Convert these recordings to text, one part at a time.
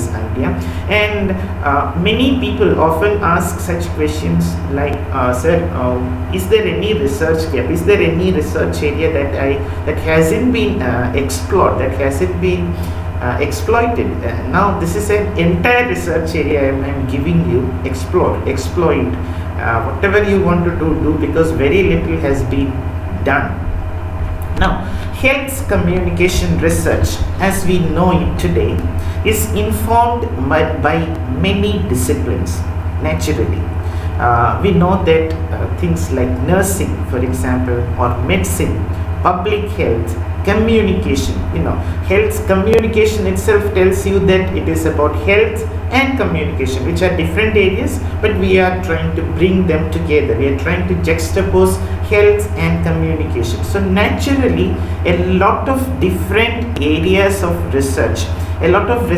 this idea. And many people often ask such questions like, sir, is there any research gap? Is there any research area that hasn't been explored, that hasn't been exploited? Now this is an entire research area I'm giving you. Exploit, whatever you want to do, because very little has been done. Now, health communication research, as we know it today, is informed by many disciplines, naturally. We know that things like nursing, for example, or medicine, public health, communication, health communication itself tells you that it is about health and communication, which are different areas, but we are trying to bring them together. We are trying to juxtapose health and communication. So naturally, a lot of different areas of research, a lot of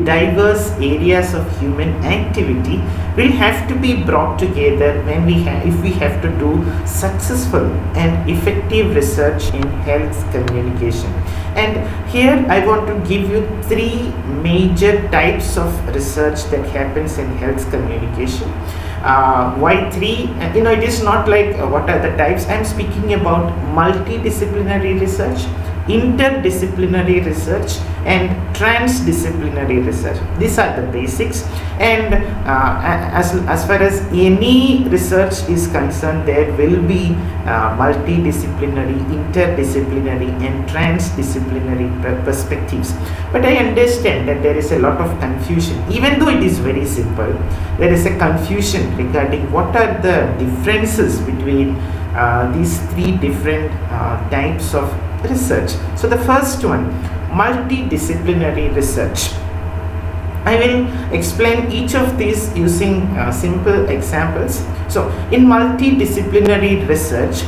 diverse areas of human activity will have to be brought together if we have to do successful and effective research in health communication. And here I want to give you three major types of research that happens in health communication. Why three? It is not like what are the types. I am speaking about multidisciplinary research, interdisciplinary research, and transdisciplinary research. These are the basics. And as far as any research is concerned, there will be multidisciplinary, interdisciplinary, and transdisciplinary perspectives. But I understand that there is a lot of confusion. Even though it is very simple, there is a confusion regarding what are the differences between these three different types of research. So the first one, multidisciplinary research. I will explain each of these using simple examples. So in multidisciplinary research,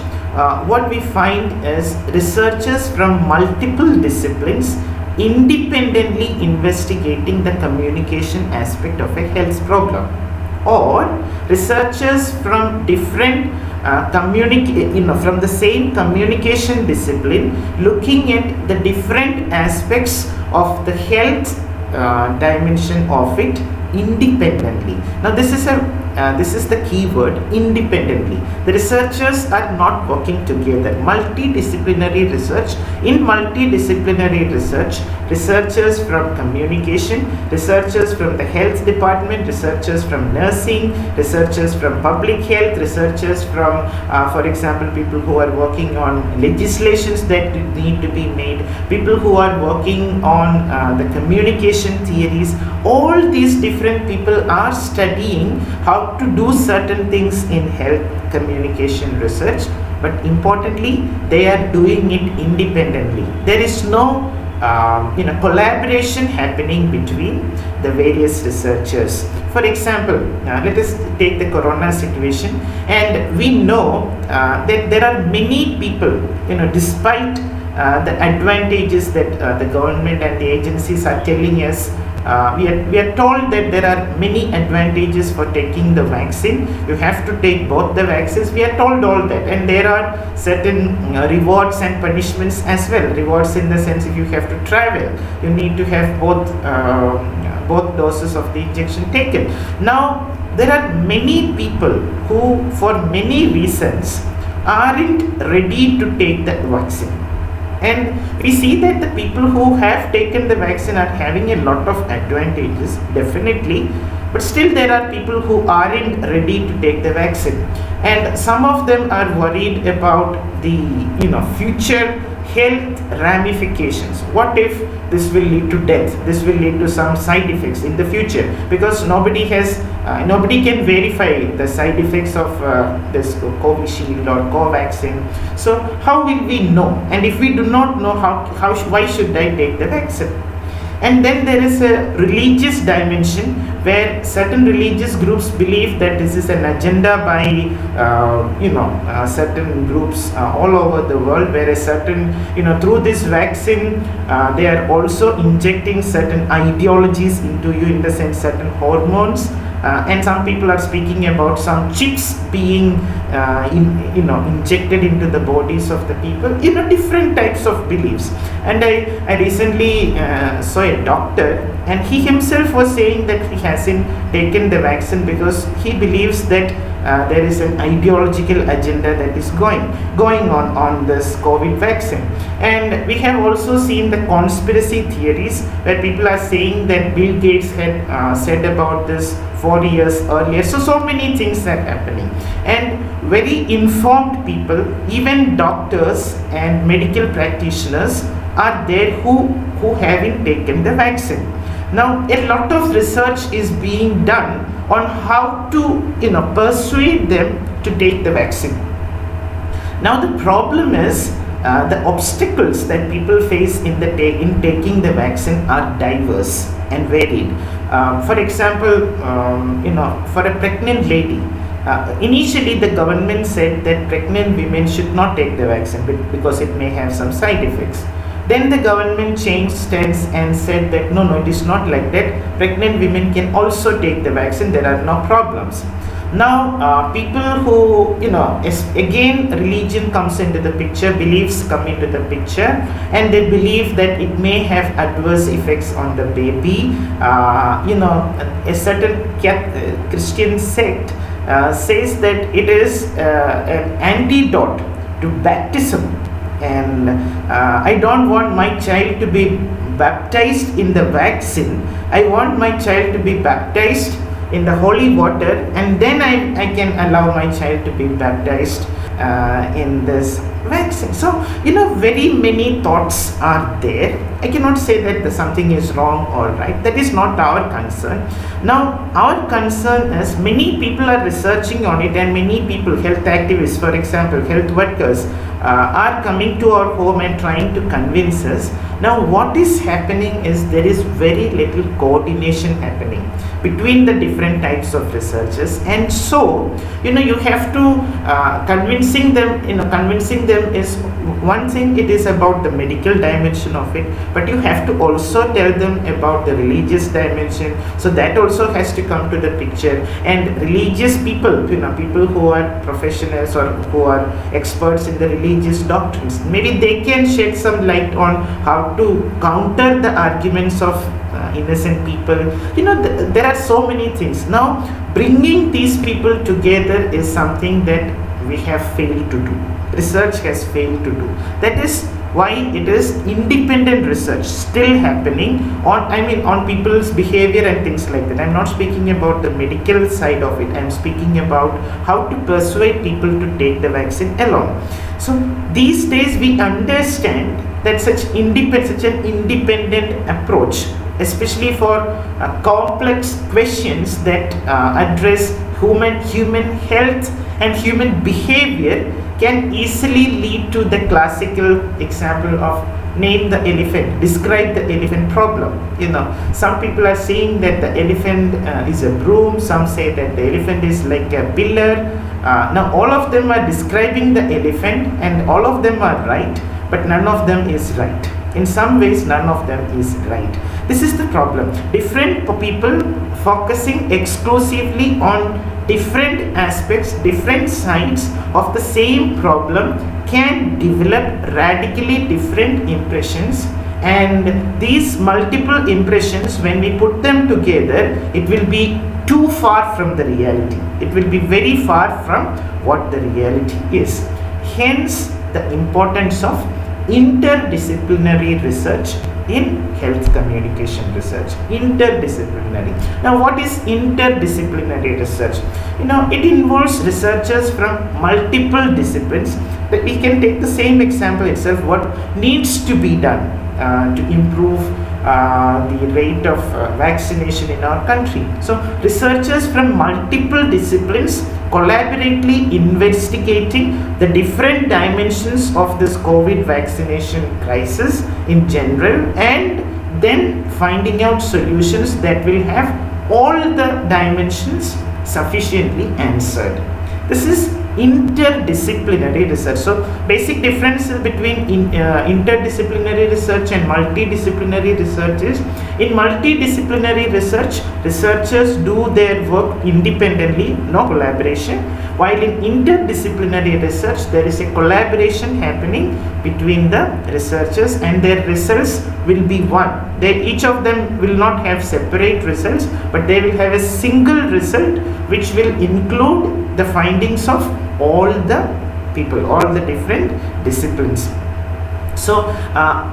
what we find is researchers from multiple disciplines independently investigating the communication aspect of a health problem, or researchers from different from the same communication discipline looking at the different aspects of the health dimension of it independently. Now this is the key word, independently. The researchers are not working together. Multidisciplinary research. In multidisciplinary research, researchers from communication, researchers from the health department, researchers from nursing, researchers from public health, researchers from, for example, people who are working on legislations that need to be made, people who are working on the communication theories. All these different people are studying how to do certain things in health communication research, but importantly, they are doing it independently. There is no collaboration happening between the various researchers. For example, let us take the corona situation, and we know that there are many people, despite the advantages that the government and the agencies are telling us. We are told that there are many advantages for taking the vaccine. You have to take both the vaccines. We are told all that, and there are certain rewards and punishments as well. Rewards in the sense, if you have to travel, you need to have both doses of the injection taken. Now there are many people who, for many reasons, aren't ready to take the vaccine. And we see that the people who have taken the vaccine are having a lot of advantages, definitely, but still there are people who aren't ready to take the vaccine. And some of them are worried about the future health ramifications. What if this will lead to death? This will lead to some side effects in the future, because nobody can verify the side effects of this Covishield or Covaxin. So how will we know? And if we do not know, why should I take the vaccine? And then there is a religious dimension where certain religious groups believe that this is an agenda by certain groups all over the world, where a certain through this vaccine they are also injecting certain ideologies into you, in the sense certain hormones and some people are speaking about some chips being injected into the bodies of the people, different types of beliefs. And I recently saw a doctor, and he himself was saying that he hasn't taken the vaccine because he believes that there is an ideological agenda that is going on this COVID vaccine. And we have also seen the conspiracy theories where people are saying that Bill Gates had said about this 4 years earlier. So many things are happening, and very informed people, even doctors and medical practitioners, are there who haven't taken the vaccine. Now, a lot of research is being done on how to persuade them to take the vaccine. Now, the problem is the obstacles that people face in taking the vaccine are diverse and varied. For example, for a pregnant lady, initially the government said that pregnant women should not take the vaccine because it may have some side effects. Then the government changed stance and said that no, it is not like that. Pregnant women can also take the vaccine. There are no problems. Now, people who, again, religion comes into the picture, beliefs come into the picture, and they believe that it may have adverse effects on the baby. A certain Christian sect says that it is an antidote to baptism. And I don't want my child to be baptized in the vaccine. I want my child to be baptized in the holy water, and then I can allow my child to be baptized in this vaccine. So, very many thoughts are there. I cannot say that something is wrong or right. That is not our concern. Now, our concern is many people are researching on it, and many people, health activists, for example, health workers, are coming to our home and trying to convince us. Now, what is happening is there is very little coordination happening between the different types of researchers, and so you have to convincing them. Convincing them is one thing. It is about the medical dimension of it, but you have to also tell them about the religious dimension. So that also has to come to the picture. And religious people, people who are professionals or who are experts in the religious doctrines, maybe they can shed some light on how to counter the arguments of innocent people. There are so many things. Now, bringing these people together is something that we have failed to do. Research has failed to do. That is why it is independent research still happening on people's behavior and things like that. I'm not speaking about the medical side of it. I'm speaking about how to persuade people to take the vaccine alone. So these days we understand that such an independent approach, especially for complex questions that address human health and human behavior, can easily lead to the classical example of name the elephant, describe the elephant problem. Some people are saying that the elephant is a broom, some say that the elephant is like a pillar. Now all of them are describing the elephant, and all of them are right, but none of them is right. In some ways, none of them is right. This is the problem. Different people focusing exclusively on different aspects, different sides of the same problem can develop radically different impressions, and these multiple impressions, when we put them together, it will be too far from the reality. It will be very far from what the reality is. Hence, the importance of interdisciplinary research in health communication research. Interdisciplinary. Now, what is interdisciplinary research? It involves researchers from multiple disciplines. But we can take the same example itself, what needs to be done to improve the rate of vaccination in our country. So researchers from multiple disciplines collaboratively investigating the different dimensions of this COVID vaccination crisis in general, and then finding out solutions that will have all the dimensions sufficiently answered. This is interdisciplinary research. So basic difference between interdisciplinary research and multidisciplinary research is, in multidisciplinary research, researchers do their work independently, no collaboration, while in interdisciplinary research there is a collaboration happening between the researchers and their results will be one. Each of them will not have separate results, but they will have a single result which will include the findings of all the people, all the different disciplines. So,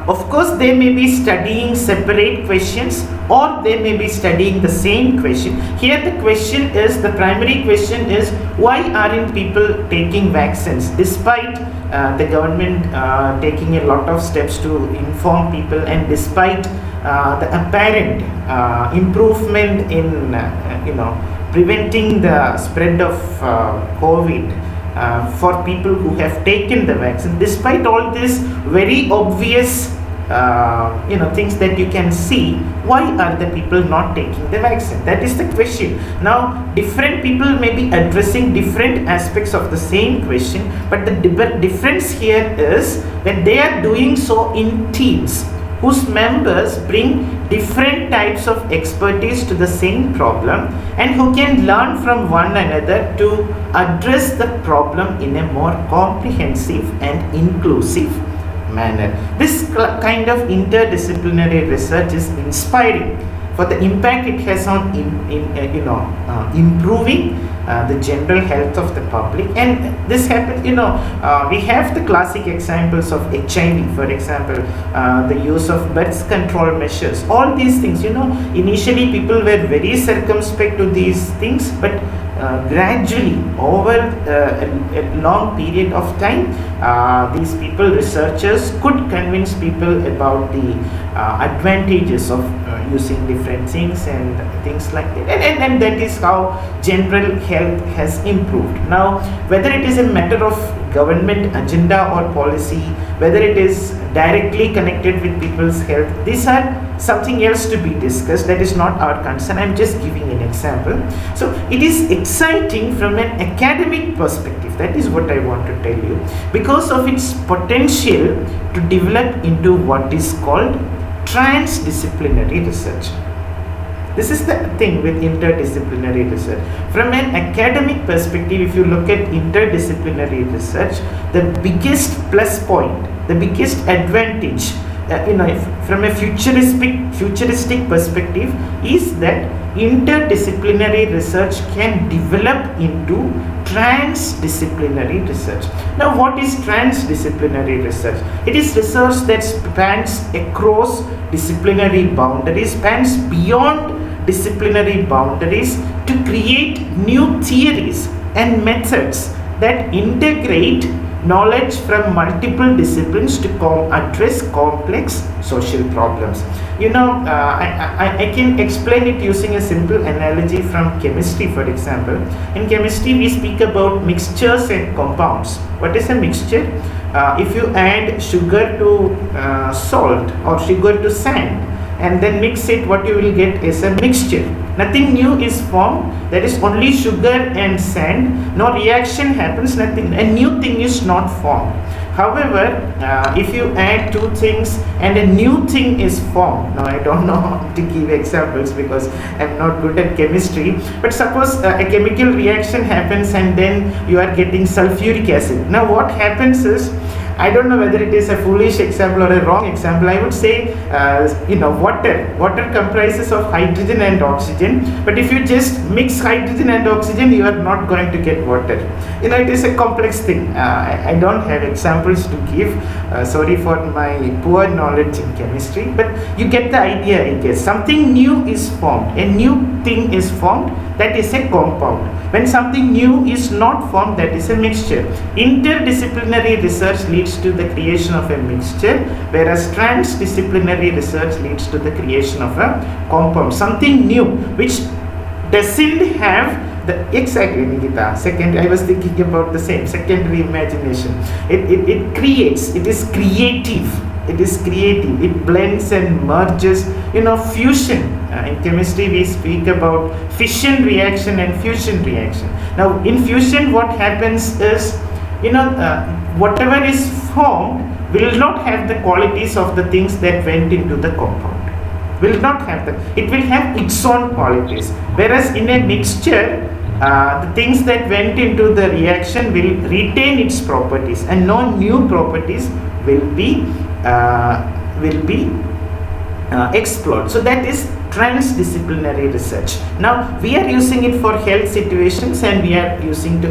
of course, they may be studying separate questions or they may be studying the same question. Here the question is, the primary question is, why aren't people taking vaccines despite the government taking a lot of steps to inform people, and despite the apparent improvement in preventing the spread of COVID for people who have taken the vaccine. Despite all this very obvious things that you can see, why are the people not taking the vaccine? That is the question. Now, different people may be addressing different aspects of the same question, but the difference here is that they are doing so in teams whose members bring different types of expertise to the same problem and who can learn from one another to address the problem in a more comprehensive and inclusive manner. This kind of interdisciplinary research is inspiring for the impact it has on improving the general health of the public. And this happens, we have the classic examples of HIV, for example, the use of birth control measures, all these things. Initially people were very circumspect to these things, but gradually over a long period of time, these people, researchers, could convince people about the advantages of using different things and things like that, and that is how general health has improved. Now, whether it is a matter of government agenda or policy, whether it is directly connected with people's health, these are something else to be discussed. That is not our concern. I'm just giving an example. So it is exciting from an academic perspective. That is what I want to tell you, because of its potential to develop into what is called transdisciplinary research. This is the thing with interdisciplinary research. From an academic perspective, if you look at interdisciplinary research, the biggest plus point, the biggest advantage, from a futuristic perspective, is that interdisciplinary research can develop into transdisciplinary research. Now, what is transdisciplinary research? It is research that spans across disciplinary boundaries, spans beyond disciplinary boundaries, to create new theories and methods that integrate knowledge from multiple disciplines to address complex social problems. I can explain it using a simple analogy from chemistry, for example. In chemistry, we speak about mixtures and compounds. What is a mixture? If you add sugar to salt or sugar to sand and then mix it, what you will get is a mixture. Nothing new is formed. There is only sugar and sand. No reaction happens, nothing. A new thing is not formed. However, if you add two things and a new thing is formed. Now, I don't know how to give examples because I'm not good at chemistry. But suppose a chemical reaction happens and then you are getting sulfuric acid. Now, what happens is, I don't know whether it is a foolish example or a wrong example. I would say, water comprises of hydrogen and oxygen. But if you just mix hydrogen and oxygen, you are not going to get water. It is a complex thing. I don't have examples to give. Sorry for my poor knowledge in chemistry. But you get the idea, I guess. Something new is formed. A new thing is formed. That is a compound. When something new is not formed, that is a mixture. Interdisciplinary research leads to the creation of a mixture, whereas transdisciplinary research leads to the creation of a compound. Something new which doesn't have exactly, Nikita. Second, I was thinking about the same secondary imagination. It creates. It is creative. It is creative. It blends and merges. Fusion. In chemistry, we speak about fission reaction and fusion reaction. Now in fusion what happens is, whatever is formed will not have the qualities of the things that went into the compound. Will not have that. It will have its own qualities. Whereas in a mixture, the things that went into the reaction will retain its properties, and no new properties will be explored. So that is transdisciplinary research. Now we are using it for health situations, and we are using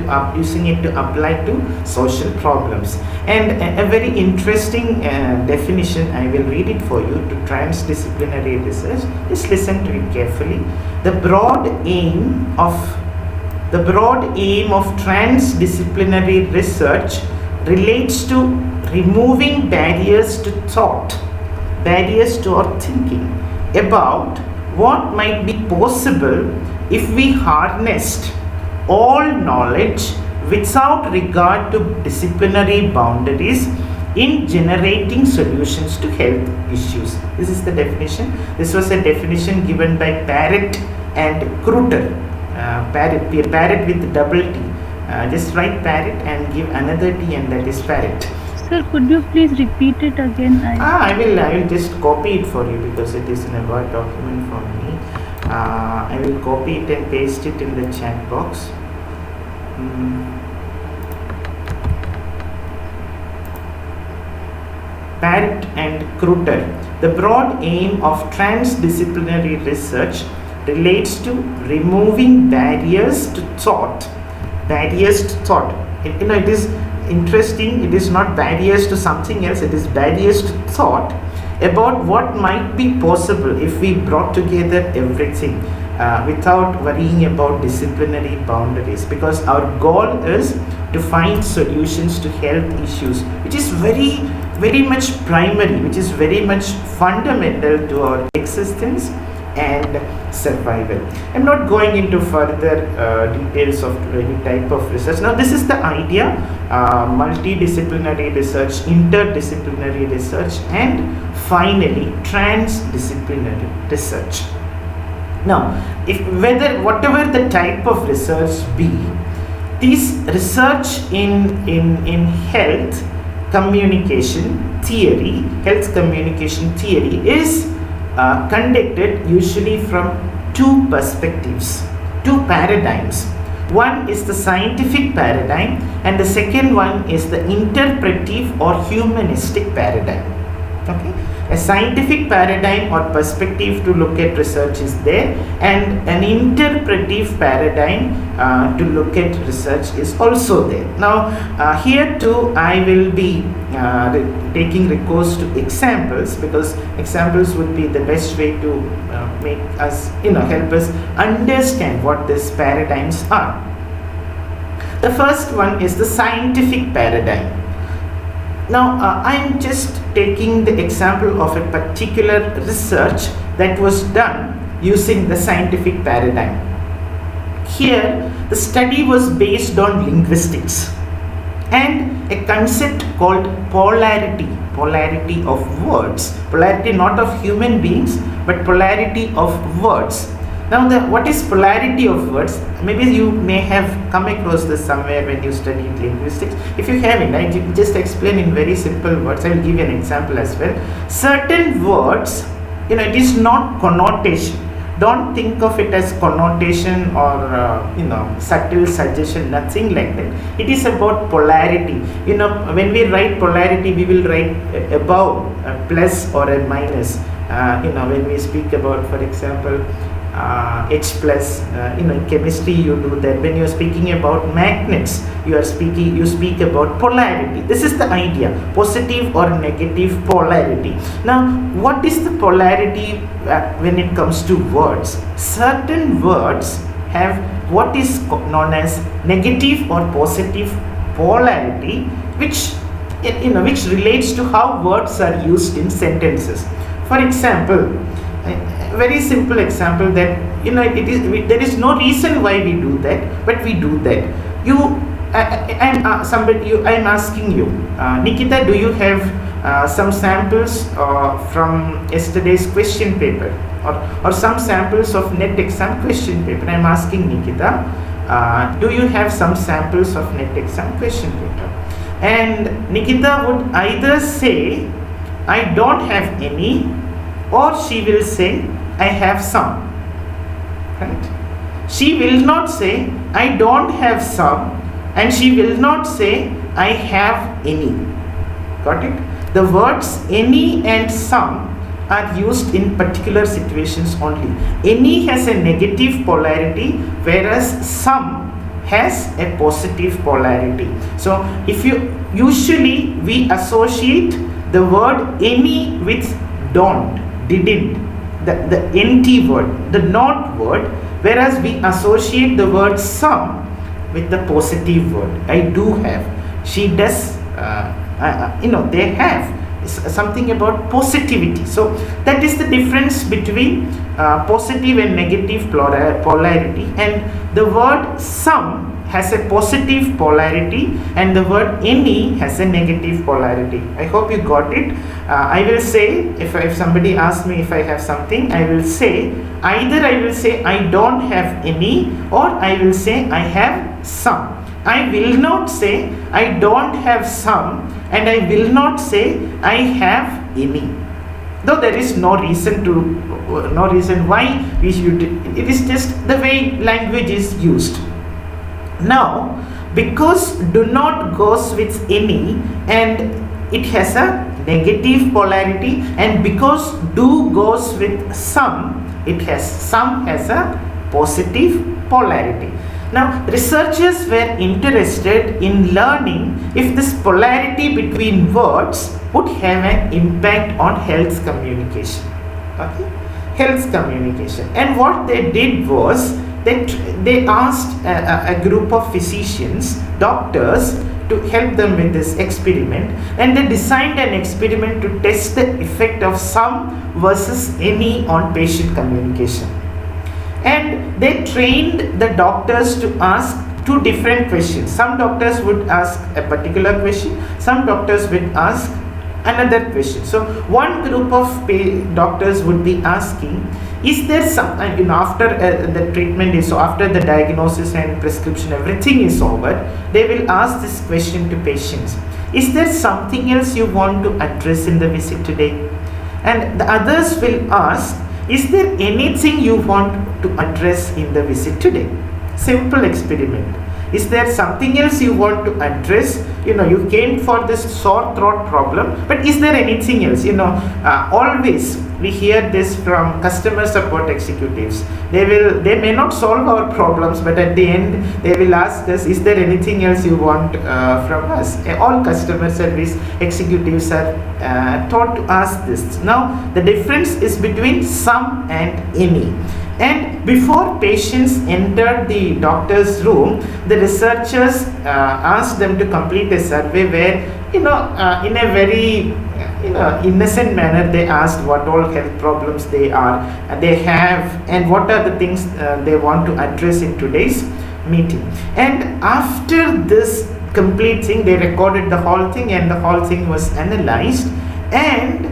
it to apply to social problems. And a very interesting definition, I will read it for you, to transdisciplinary research. Just listen to it carefully. The broad aim of transdisciplinary research relates to removing barriers to thought, barriers to our thinking about what might be possible if we harnessed all knowledge without regard to disciplinary boundaries in generating solutions to health issues. This is the definition. This was a definition given by Parrott and Kruter. Parrott with double T. Just write Parrott and give another T, and that is Parrott. Sir, could you please repeat it again? I will just copy it for you because it is in a Word document for me. I will copy it and paste it in the chat box. Parrott and Kruter. The broad aim of transdisciplinary research relates to removing barriers to thought. Barriers to thought. It is interesting. It is not barriers to something else. It is barriers to thought about what might be possible if we brought together everything without worrying about disciplinary boundaries, because our goal is to find solutions to health issues, which is very, very much primary, which is very much fundamental to our existence and survival. I'm not going into further details of any type of research. Now this is the idea: multidisciplinary research, interdisciplinary research, and finally transdisciplinary research. Now, whatever the type of research be, this research in health communication theory is conducted usually from two perspectives, two paradigms. One is the scientific paradigm, and the second one is the interpretive or humanistic paradigm. Okay, a scientific paradigm or perspective to look at research is there, and an interpretive paradigm to look at research is also there. Now here too I will be taking recourse to examples, because examples would be the best way to make us, help us understand what these paradigms are. The first one is the scientific paradigm. Now I'm just taking the example of a particular research that was done using the scientific paradigm. Here the study was based on linguistics and a concept called polarity of words, polarity not of human beings but polarity of words. Now what is polarity of words? Maybe you may have come across this somewhere when you studied linguistics. If you haven't, I just explain in very simple words. I will give you an example as well. Certain words, it is not connotation. Don't think of it as connotation or subtle suggestion, nothing like that. It is about polarity. When we write polarity, we will write above a plus or a minus. When we speak about, for example, H plus, in chemistry you do that. When you are speaking about magnets, you speak about polarity. This is the idea, positive or negative polarity. Now what is the polarity when it comes to words? Certain words have what is known as negative or positive polarity, which relates to how words are used in sentences. For example, a very simple example that there is no reason why we do that, but we do that. I'm asking you, Nikita, do you have some samples from yesterday's question paper or some samples of net exam question paper? I'm asking Nikita, Do you have some samples of net exam question paper? And Nikita would either say, I don't have any, or she will say, I have some. Right? She will not say, I don't have some, and she will not say, I have any. Got it? The words any and some are used in particular situations only. Any has a negative polarity, whereas some has a positive polarity. So if you usually we associate the word any with don't, didn't, the NT word, the not word, whereas we associate the word some with the positive word. I do have, she does, they have something about positivity. So that is the difference between positive and negative polarity, and the word some has a positive polarity and the word any has a negative polarity. I hope you got it. I will say, if somebody asks me if I have something, I will say either I will say I don't have any, or I will say I have some. I will not say I don't have some, and I will not say I have any. Though there is no reason why we should. It is just the way language is used. Now, because do not goes with any and it has a negative polarity, and because do goes with some has a positive polarity. Now, researchers were interested in learning if this polarity between words would have an impact on health communication. Okay? Health communication. And what they did was that they asked a group of physicians, doctors, to help them with this experiment, and they designed an experiment to test the effect of some versus any on patient communication. And they trained the doctors to ask two different questions. Some doctors would ask a particular question, some doctors would ask another question. So one group of doctors would be asking, is there some, after the treatment is, so after the diagnosis and prescription, everything is over, they will ask this question to patients. Is there something else you want to address in the visit today? And the others will ask, is there anything you want to address in the visit today? Simple experiment. Is there something else you want to address? You came for this sore throat problem, but is there anything else? Always we hear this from customer support executives. They may not solve our problems, but at the end they will ask us, is there anything else you want from us? All customer service executives are taught to ask this. Now the difference is between some and any. And before patients entered the doctor's room, the researchers asked them to complete a survey where, in a very innocent manner, they asked what all health problems they have, and what are the things they want to address in today's meeting. And after this complete thing, they recorded the whole thing, and the whole thing was analyzed. And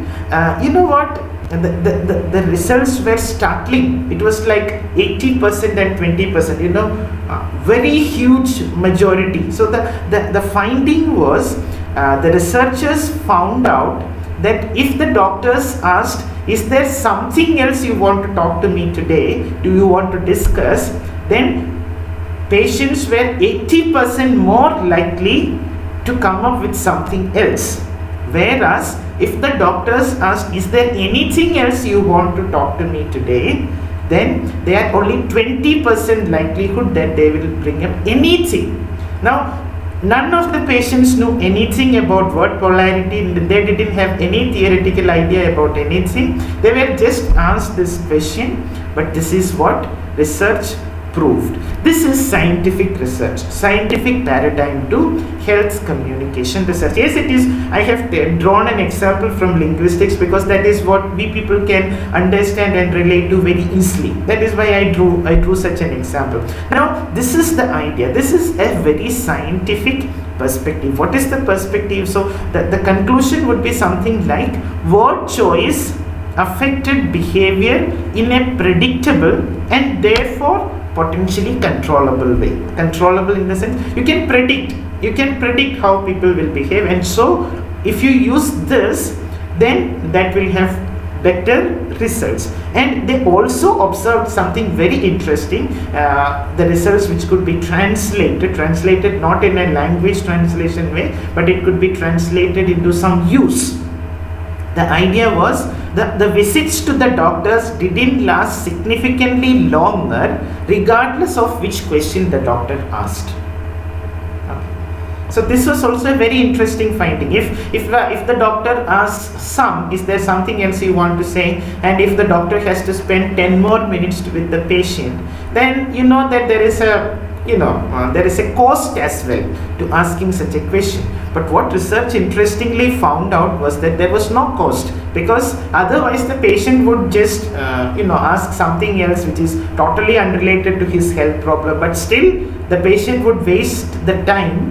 you know what? The results were startling. It was like 80% and 20%, very huge majority. So the finding was, the researchers found out that if the doctors asked, is there something else you want to talk to me today, do you want to discuss, then patients were 80% more likely to come up with something else. Whereas if the doctors asked, is there anything else you want to talk to me today, then they had only 20% likelihood that they will bring up anything. Now, none of the patients knew anything about word polarity. They didn't have any theoretical idea about anything. They were just asked this question, but this is what research proved. This is scientific research, scientific paradigm to health communication research. Yes, it is. I have drawn an example from linguistics because that is what we people can understand and relate to very easily. That is why I drew such an example. Now, this is the idea. This is a very scientific perspective. What is the perspective? So the conclusion would be something like, word choice affected behavior in a predictable and therefore potentially controllable way. Controllable in the sense you can predict how people will behave, and so if you use this, then that will have better results. And they also observed something very interesting, the results which could be translated not in a language translation way, but it could be translated into some use. The idea was the visits to the doctors didn't last significantly longer regardless of which question the doctor asked. So this was also a very interesting finding. If the doctor asks is there something else you want to say, and if the doctor has to spend 10 more minutes with the patient, then you know that there is a cost as well to asking such a question. But what research interestingly found out was that there was no cost, because otherwise the patient would just ask something else which is totally unrelated to his health problem, but still the patient would waste the time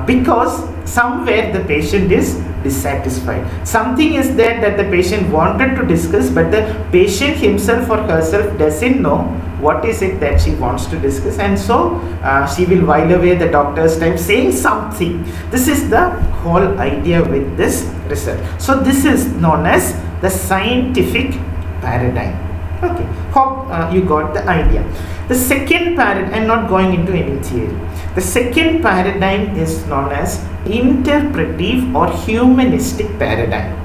because somewhere the patient is dissatisfied. Something is there that the patient wanted to discuss, but the patient himself or herself doesn't know what is it that she wants to discuss, and so she will while away the doctor's time saying something. This is the whole idea with this research. So this is known as the scientific paradigm. Okay, hope you got the idea. The second paradigm, I'm not going into any theory. The second paradigm is known as interpretive or humanistic paradigm.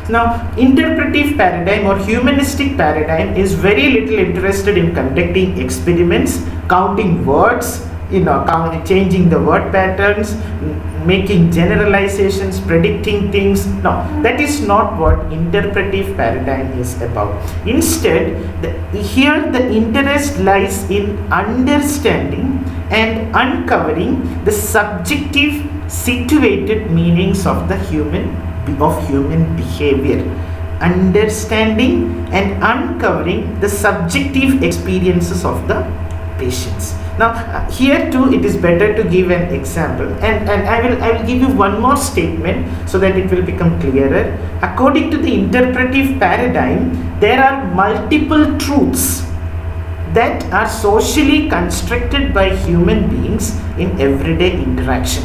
Now, interpretive paradigm or humanistic paradigm is very little interested in conducting experiments, counting words, changing the word patterns, making generalizations, predicting things. No, that is not what interpretive paradigm is about. Instead, here the interest lies in understanding and uncovering the subjective situated meanings of the human behavior, understanding and uncovering the subjective experiences of the patients. Now here too it is better to give an example, and I will give you one more statement so that it will become clearer. According to the interpretive paradigm, there are multiple truths that are socially constructed by human beings in everyday interaction.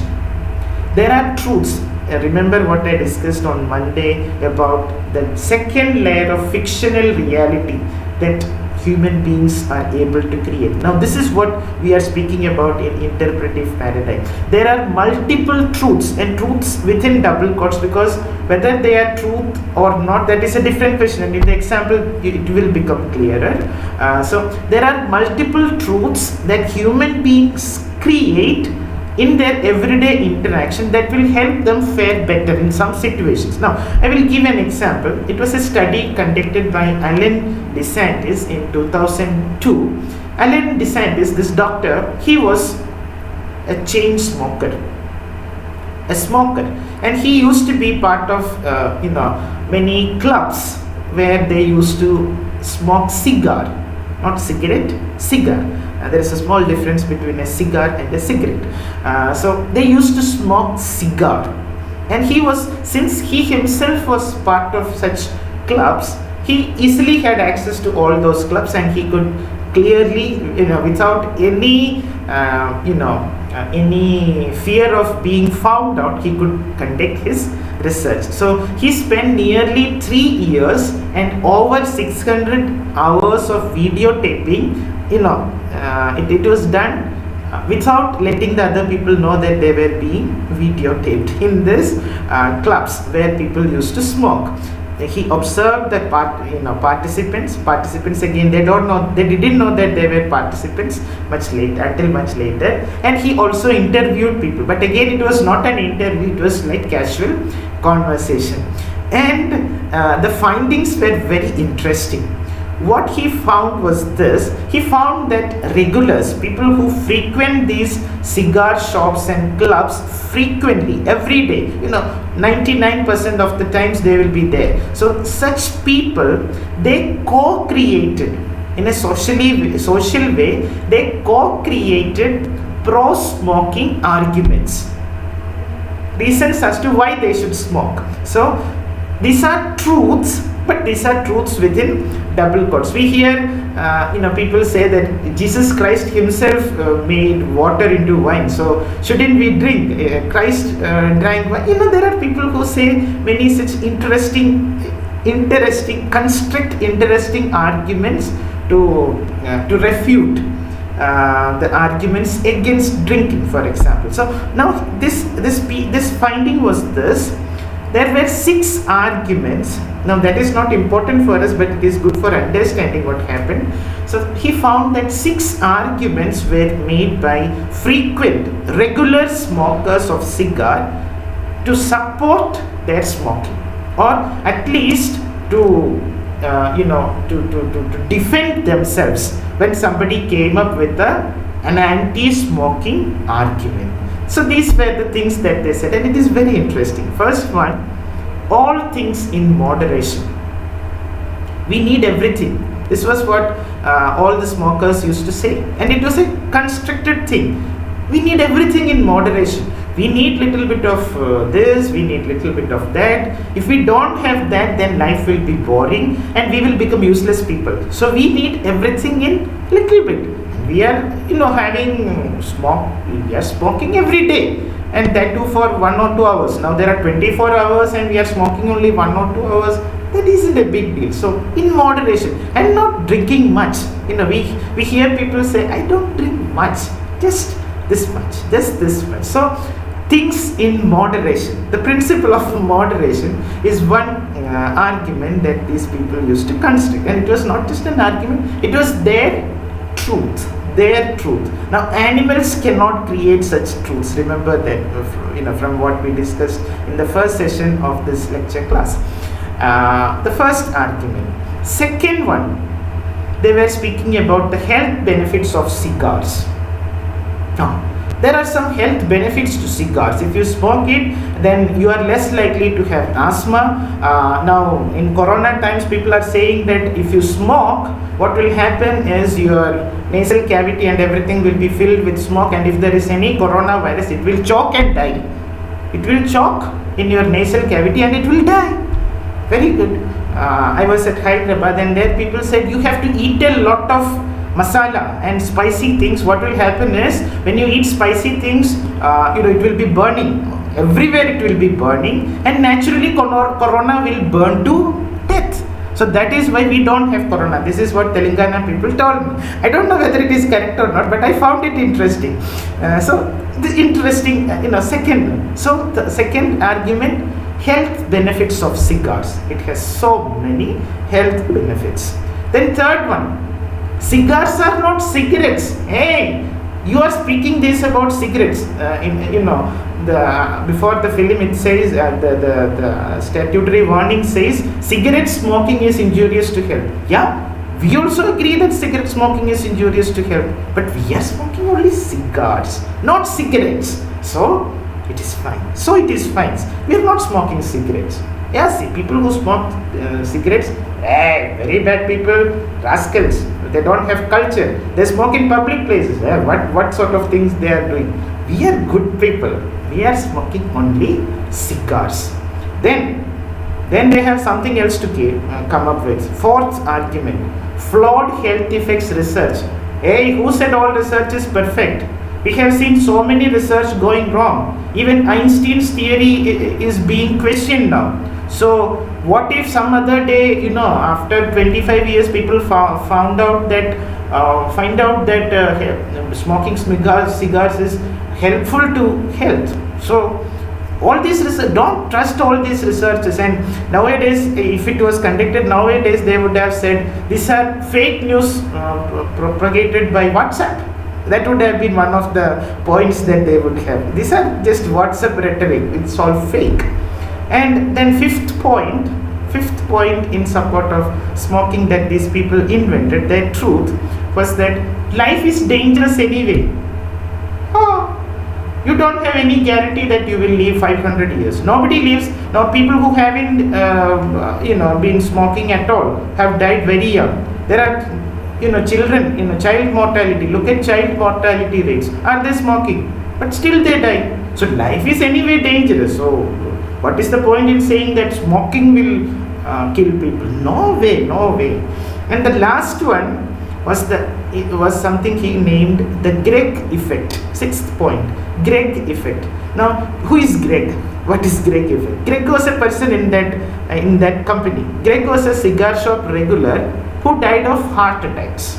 There are truths. Remember what I discussed on Monday about the second layer of fictional reality that human beings are able to create. Now this is what we are speaking about in interpretive paradigm. There are multiple truths, and truths within double quotes, because whether they are truth or not, that is a different question, and in the example it will become clearer. So there are multiple truths that human beings create in their everyday interaction that will help them fare better in some situations. Now, I will give an example. It was a study conducted by Alan DeSantis in 2002. Alan DeSantis, this doctor, he was a chain smoker, and he used to be part of many clubs where they used to smoke cigar, not cigarette, cigar. There is a small difference between a cigar and a cigarette. So they used to smoke cigar, and since he himself was part of such clubs, he easily had access to all those clubs, and he could clearly, without any any fear of being found out, he could conduct his research. So he spent nearly 3 years and over 600 hours of videotaping. It was done without letting the other people know that they were being videotaped in this clubs where people used to smoke. He observed the participants again, they didn't know that they were participants until much later, and he also interviewed people, but again it was not an interview, it was like casual conversation, and the findings were very interesting. What he found was this: he found that regulars, people who frequent these cigar shops and clubs frequently, every day, 99% of the times they will be there. So such people, they co-created in a social way, they co-created pro-smoking arguments, reasons as to why they should smoke. So these are truths But these are truths within double quotes. We hear, people say that Jesus Christ himself made water into wine. So shouldn't we drink? Christ drank wine. There are people who say many such interesting arguments to refute the arguments against drinking, for example. So now this finding was this. There were 6 arguments. Now that is not important for us, but it is good for understanding what happened. So he found that 6 arguments were made by regular smokers of cigar to support their smoking, or at least to defend themselves when somebody came up with an anti-smoking argument. So these were the things that they said, and it is very interesting. First one, all things in moderation. We need everything. This was what all the smokers used to say, and it was a constructed thing. We need everything in moderation. We need little bit of this, we need little bit of that. If we don't have that, then life will be boring and we will become useless people. So we need everything in little bit. We are we are smoking every day, and that too for 1 or 2 hours. Now there are 24 hours and we are smoking only 1 or 2 hours. That isn't a big deal. So in moderation, and not drinking much. We hear people say, I don't drink much, just this much, just this much. So things in moderation. The principle of moderation is one argument that these people used to construct, and it was not just an argument, it was their truth. Now animals cannot create such truths. Remember that from what we discussed in the first session of this lecture class. The first argument. Second one, they were speaking about the health benefits of cigars. Now, there are some health benefits to cigars. If you smoke it, then you are less likely to have asthma. Now, in corona times, people are saying that if you smoke, what will happen is your nasal cavity and everything will be filled with smoke, and if there is any coronavirus, it will choke and die. It will choke in your nasal cavity and it will die. Very good. I was at Hyderabad, and there people said you have to eat a lot of masala and spicy things. What will happen is, when you eat spicy things, it will be burning. Everywhere it will be burning, and naturally corona will burn to death. So that is why we don't have corona. This is what Telangana people told me. I don't know whether it is correct or not, but I found it interesting. Second. So the second argument, health benefits of cigars. It has so many health benefits. Then third one, cigars are not cigarettes. Hey, you are speaking this about cigarettes. Before the film it says the statutory warning says cigarette smoking is injurious to health. Yeah, we also agree that cigarette smoking is injurious to health, but we are smoking only cigars, not cigarettes. So it is fine. We are not smoking cigarettes. Yeah, see, people who smoke cigarettes, very bad people, rascals. They don't have culture. They smoke in public places. What sort of things they are doing? We are good people. We are smoking only cigars. Then they have something else to come up with. Fourth argument, flawed health effects research. Hey, who said all research is perfect? We have seen so many research going wrong. Even Einstein's theory is being questioned now. So what if some other day, after 25 years, people find out that smoking cigars is helpful to health. So all these research, don't trust all these researches. And nowadays, if it was conducted nowadays, they would have said these are fake news propagated by WhatsApp. That would have been one of the points that they would have. These are just WhatsApp rhetoric. It's all fake. And then fifth point in support of smoking that these people invented, their truth was that life is dangerous anyway. You don't have any guarantee that you will live 500 years. Nobody lives. Now people who haven't been smoking at all have died very young. There are children, child mortality. Look at child mortality rates. Are they smoking? But still they die. So life is anyway dangerous. So what is the point in saying that smoking will kill people. No way, no way. And the last one was something he named the Greg effect. Sixth point, Greg effect. Now, who is Greg? What is Greg effect? Greg was a person in that company. Greg was a cigar shop regular who died of heart attacks.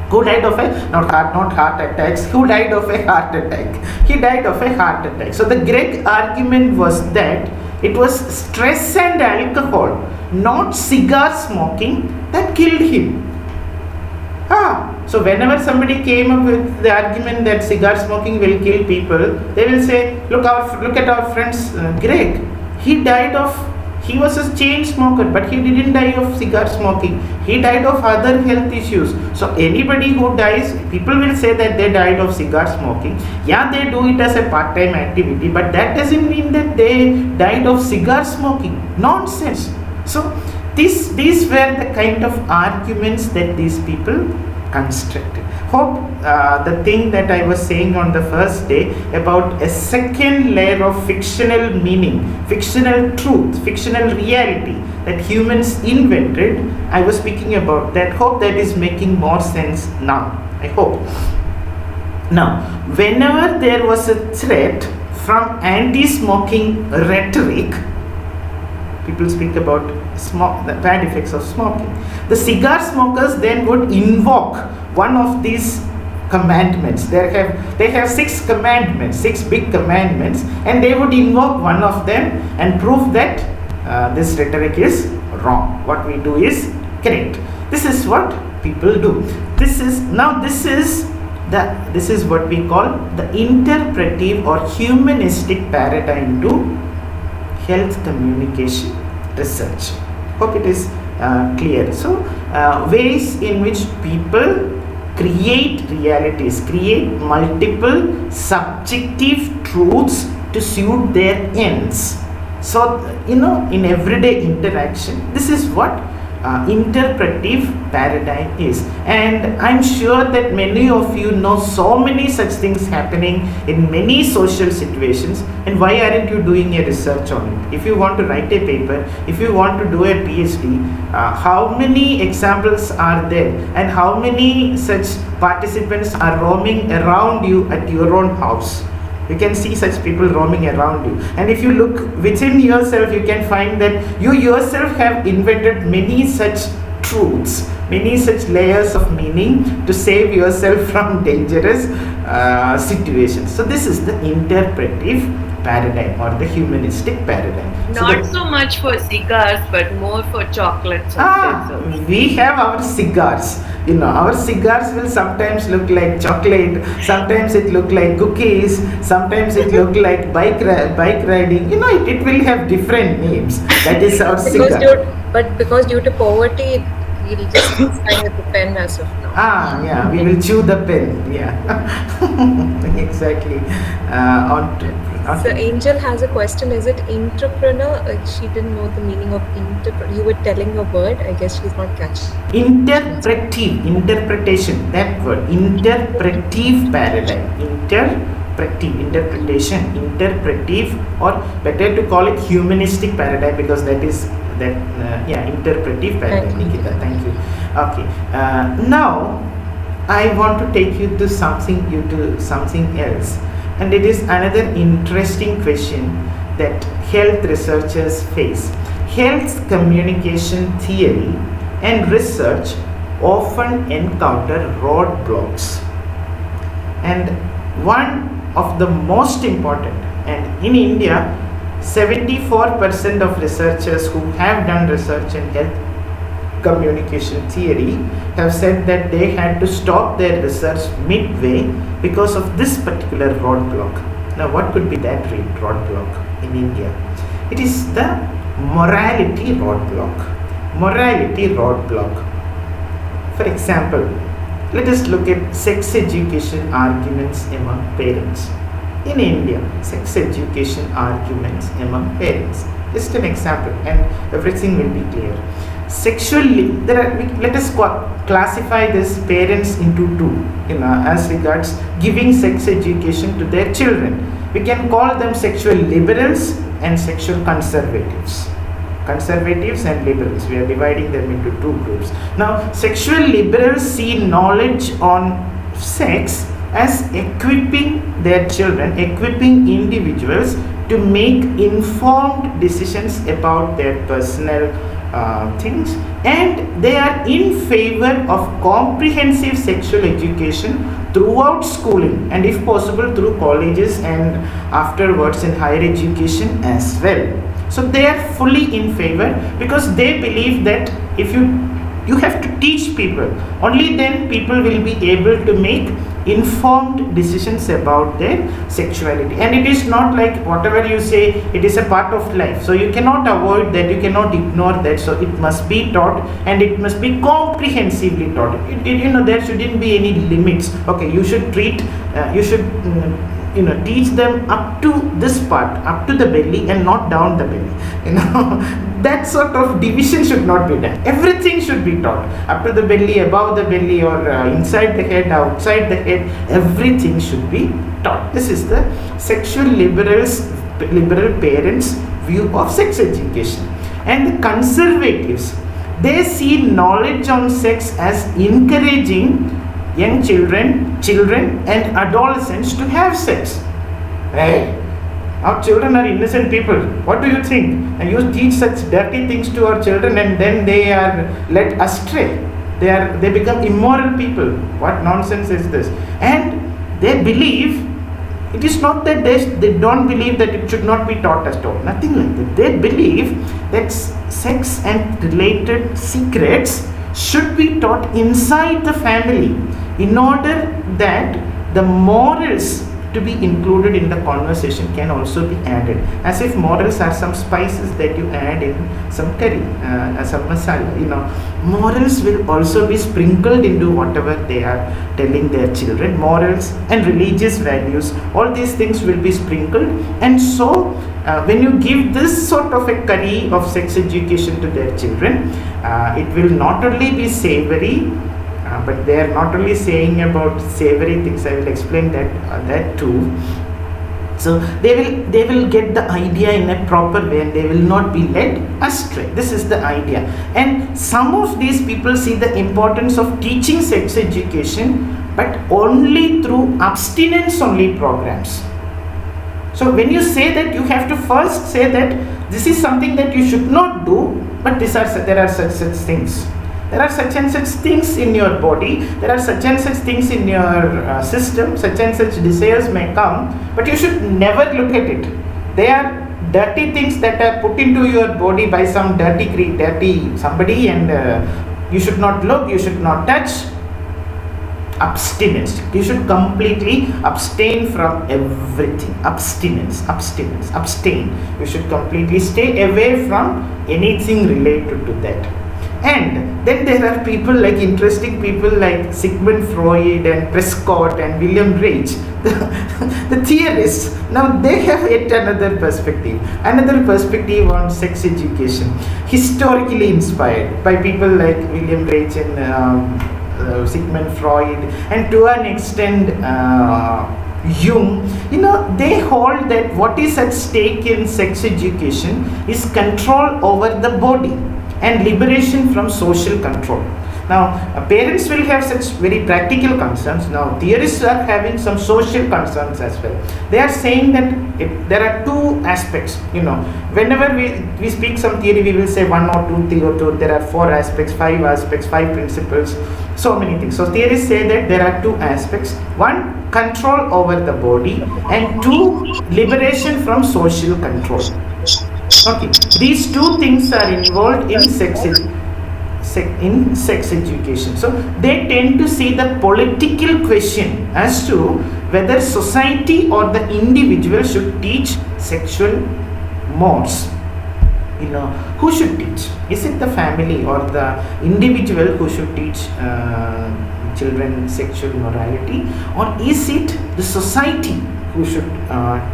Who died of not heart attacks, who died of a heart attack. He died of a heart attack. So the Greg argument was that it was stress and alcohol, not cigar smoking, that killed him. So whenever somebody came up with the argument that cigar smoking will kill people, they will say, look at our friend's Greg. He was a chain smoker, but he didn't die of cigar smoking. He died of other health issues. So anybody who dies, people will say that they died of cigar smoking. Yeah, they do it as a part-time activity, but that doesn't mean that they died of cigar smoking. Nonsense. So these were the kind of arguments that these people constructed. Hope the thing that I was saying on the first day about a second layer of fictional meaning, fictional truth, fictional reality that humans invented, I was speaking about that. Hope that is making more sense now. I hope. Now, whenever there was a threat from anti-smoking rhetoric, people speak about the bad effects of smoking. The cigar smokers then would invoke one of these commandments. They have 6 commandments, 6 big commandments, and they would invoke one of them and prove that this rhetoric is wrong. What we do is correct. This is what people do. This is what we call the interpretive or humanistic paradigm to health communication research. Hope it is clear. So ways in which people create realities, create multiple subjective truths to suit their ends. So in everyday interaction, this is what interpretive paradigm is, and I'm sure that many of you know so many such things happening in many social situations. And why aren't you doing a research on it? If you want to write a paper, if you want to do a PhD, how many examples are there, and how many such participants are roaming around you at your own house? You can see such people roaming around you, and if you look within yourself, you can find that you yourself have invented many such truths, many such layers of meaning to save yourself from dangerous situations. So this is the interpretive paradigm or the humanistic paradigm. Not so much for cigars, but more for chocolates. We have our cigars. Our cigars will sometimes look like chocolate, sometimes it look like cookies, sometimes it look like bike riding. It will have different names. That is our cigar. But because due to poverty, we'll just sign with the pen as of now. Yeah, we will chew the pen. Yeah, exactly. So Angel has a question. Is it entrepreneur? She didn't know the meaning of entrepreneur. You were telling a word. I guess she's not catching. Interpretation. That word. Interpretive paradigm. Interpretation. Interpretive, or better to call it humanistic paradigm, because that is interpretive paradigm. Nikita, thank you. Okay. Now I want to take you to something else. And it is another interesting question that health researchers face. Health communication theory and research often encounter roadblocks. And one of the most important, and in India, 74% of researchers who have done research in health communication theory have said that they had to stop their research midway because of this particular roadblock. Now, what could be that roadblock in India? It is the morality roadblock. Morality roadblock. For example, let us look at sex education arguments among parents. In India, sex education arguments among parents. Just an example, and everything will be clear. Let us classify these parents into two, as regards giving sex education to their children. We can call them sexual liberals and sexual conservatives. conservatives and liberals. We are dividing them into two groups. Now, sexual liberals see knowledge on sex as equipping their children, equipping individuals to make informed decisions about their personal things, and they are in favor of comprehensive sexual education throughout schooling, and if possible through colleges and afterwards in higher education as well. So they are fully in favor, because they believe that if you have to teach people, only then people will be able to make informed decisions about their sexuality. And it is not like whatever you say, it is a part of life, so you cannot avoid that, you cannot ignore that, so it must be taught, and it must be comprehensively taught. There shouldn't be any limits. Okay, you should treat teach them up to this part, up to the belly, and not down the belly. That sort of division should not be done. Everything should be taught, up to the belly, above the belly, or inside the head, outside the head. Everything should be taught. This is the sexual liberal parents' view of sex education. And the conservatives, they see knowledge on sex as encouraging young children and adolescents to have sex. Hey, our children are innocent people. What do you think? And you teach such dirty things to our children, and then they are led astray. They become immoral people. What nonsense is this? And they believe, it is not that they don't believe that it should not be taught as taught. Nothing like that. They believe that sex and related secrets should be taught inside the family, in order that the morals to be included in the conversation can also be added, as if morals are some spices that you add in some curry, some masala. Morals will also be sprinkled into whatever they are telling their children. Morals and religious values, all these things will be sprinkled. And so when you give this sort of a curry of sex education to their children, it will not only be savory, but they are not only saying about savory things. I will explain that too. So they will get the idea in a proper way, and they will not be led astray. This is the idea. And some of these people see the importance of teaching sex education, but only through abstinence only programs. So when you say that, you have to first say that this is something that you should not do, but there are such things. There are such and such things in your body, there are such and such things in your system, such and such desires may come, but you should never look at it. They are dirty things that are put into your body by some dirty somebody, and you should not look, you should not touch. Abstinence. You should completely abstain from everything. Abstinence, abstain. You should completely stay away from anything related to that. And then there are people like interesting people like Sigmund Freud and Prescott and William Reich, the theorists. Now they have yet another perspective on sex education, historically inspired by people like William Reich and Sigmund Freud, and to an extent Jung. They hold that what is at stake in sex education is control over the body and liberation from social control. Now, parents will have such very practical concerns. Now, theorists are having some social concerns as well. They are saying that there are two aspects. Whenever we speak some theory, we will say 1 or 2, 3 or 2. There are 4 aspects, 5 principles, so many things. So, theorists say that there are 2 aspects. 1, control over the body, and 2, liberation from social control. Okay, these 2 things are involved in sex education. So they tend to see the political question as to whether society or the individual should teach sexual mores. Who should teach? Is it the family or the individual who should teach children sexual morality, or is it the society who should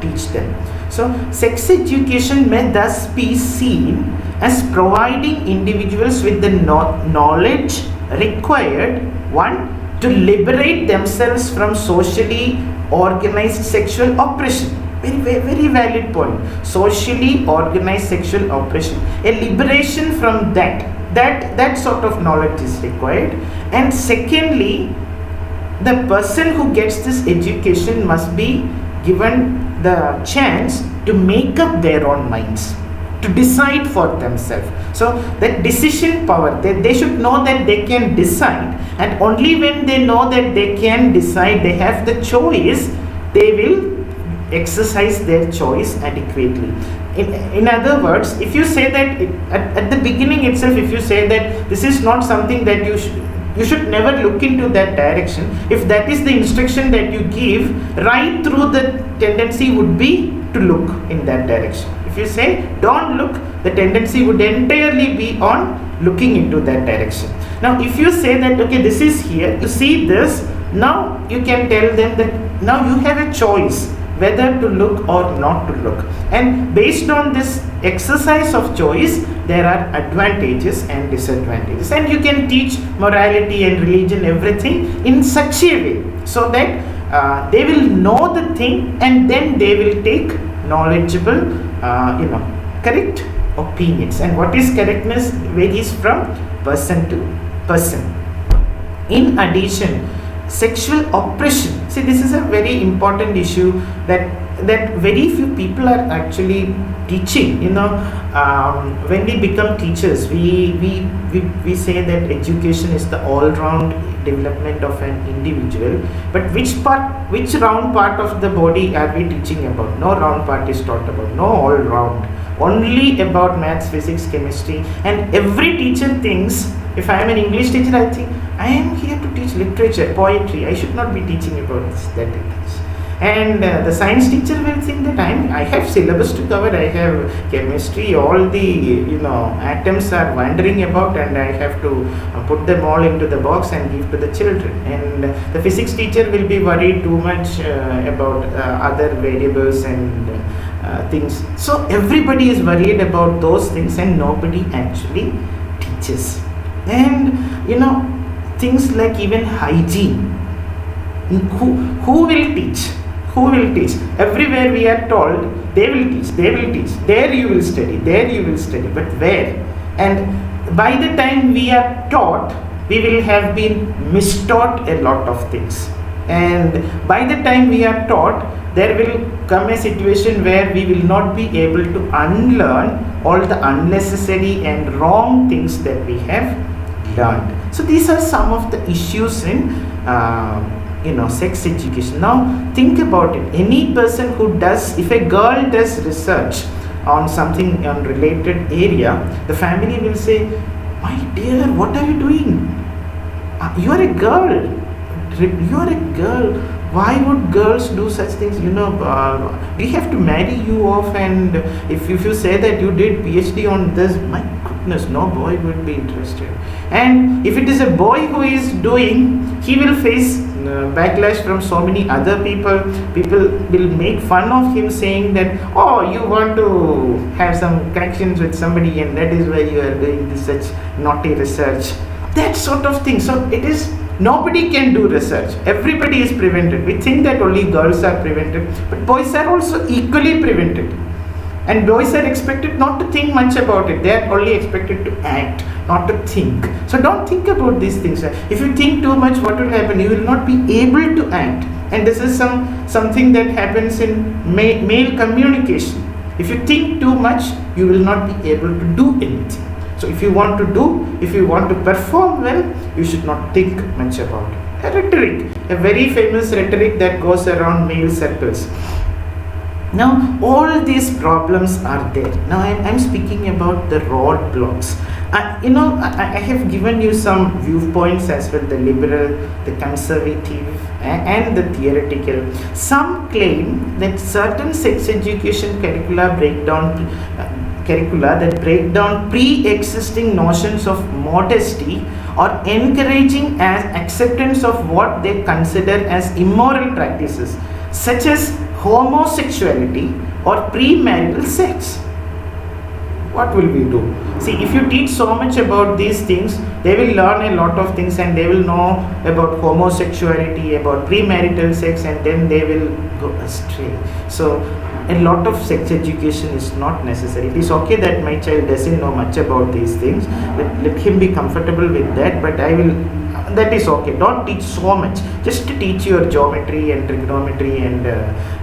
teach them? So sex education may thus be seen as providing individuals with the knowledge required, 1, to liberate themselves from socially organized sexual oppression. Very valid point. Socially organized sexual oppression, a liberation from that sort of knowledge is required. And secondly, the person who gets this education must be given the chance to make up their own minds, to decide for themselves. So that decision power, they should know that they can decide, and only when they know that they can decide, they have the choice, they will exercise their choice adequately. In other words, if you say that at the beginning itself, if you say that this is not something that you should never look into that direction, if that is the instruction that you give, right through, the tendency would be to look in that direction. If you say don't look, the tendency would entirely be on looking into that direction. Now if you say that okay, this is here, you see this, now you can tell them that now you have a choice whether to look or not to look, and based on this exercise of choice, there are advantages and disadvantages, and you can teach morality and religion, everything in such a way so that they will know the thing, and then they will take knowledgeable correct opinions. And what is correctness varies from person to person. In addition, sexual oppression, see, this is a very important issue that very few people are actually teaching. When we become teachers, we say that education is the all-round development of an individual, but which round part of the body are we teaching about? No round part is taught about, no all round, only about maths, physics, chemistry. And every teacher thinks, if I am an English teacher, I think I am here to teach literature, poetry, I should not be teaching about this, that and this. And the science teacher will think that I have syllabus to cover, I have chemistry, all the atoms are wandering about, and I have to put them all into the box and give to the children. And the physics teacher will be worried too much about other variables and things. So everybody is worried about those things, and nobody actually teaches. And things like even hygiene, who will teach? Who will teach? Everywhere we are told they will teach, there you will study, but where? And by the time we are taught, we will have been mistaught a lot of things, and by the time we are taught, there will come a situation where we will not be able to unlearn all the unnecessary and wrong things that we have learned. So these are some of the issues in sex education. Now think about it. Any person who does, if a girl does research on something on related area, the family will say, my dear, what are you doing? You are a girl. Why would girls do such things? We have to marry you off, and if you say that you did PhD on this, my goodness, no boy would be interested. And if it is a boy who is doing, he will face backlash from so many other people. People will make fun of him, saying that, oh, you want to have some connections with somebody, and that is why you are doing this such naughty research, that sort of thing. So it is, nobody can do research, everybody is prevented. We think that only girls are prevented, but boys are also equally prevented. And boys are expected not to think much about it. They are only expected to act, not to think. So don't think about these things. If you think too much, what will happen? You will not be able to act. And this is something that happens in male communication. If you think too much, you will not be able to do anything. So if you want to perform well, you should not think much about it. A rhetoric, a very famous rhetoric that goes around male circles. Now, all these problems are there. Now, I'm speaking about the roadblocks. I have given you some viewpoints as well, the liberal, the conservative, and the theoretical. Some claim that certain sex education curricula that break down pre-existing notions of modesty, or encouraging as acceptance of what they consider as immoral practices, such as homosexuality or premarital sex. What will we do? See, if you teach so much about these things, they will learn a lot of things, and they will know about homosexuality, about premarital sex, and then they will go astray. So a lot of sex education is not necessary. It is okay that my child doesn't know much about these things. Let him be comfortable with that, but that is okay. Don't teach so much. Just to teach your geometry and trigonometry and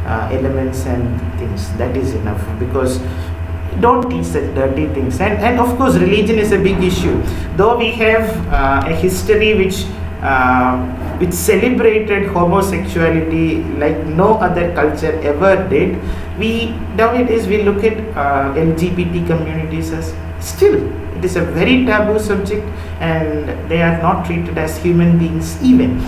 elements and things. That is enough, because don't teach such dirty things. And of course, religion is a big issue. Though we have a history which celebrated homosexuality like no other culture ever did, nowadays we look at LGBT communities as still it is a very taboo subject, and they are not treated as human beings even.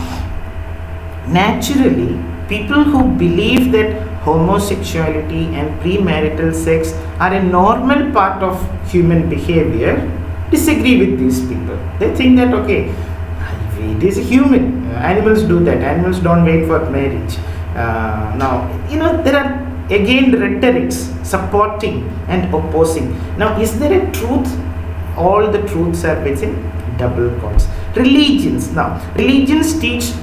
Naturally, people who believe that homosexuality and premarital sex are a normal part of human behavior disagree with these people. They think that, okay, it is human. Animals do that. Animals don't wait for marriage. Now, there are again rhetorics supporting and opposing. Now, is there a truth? All the truths are within double quotes. Religions. Now,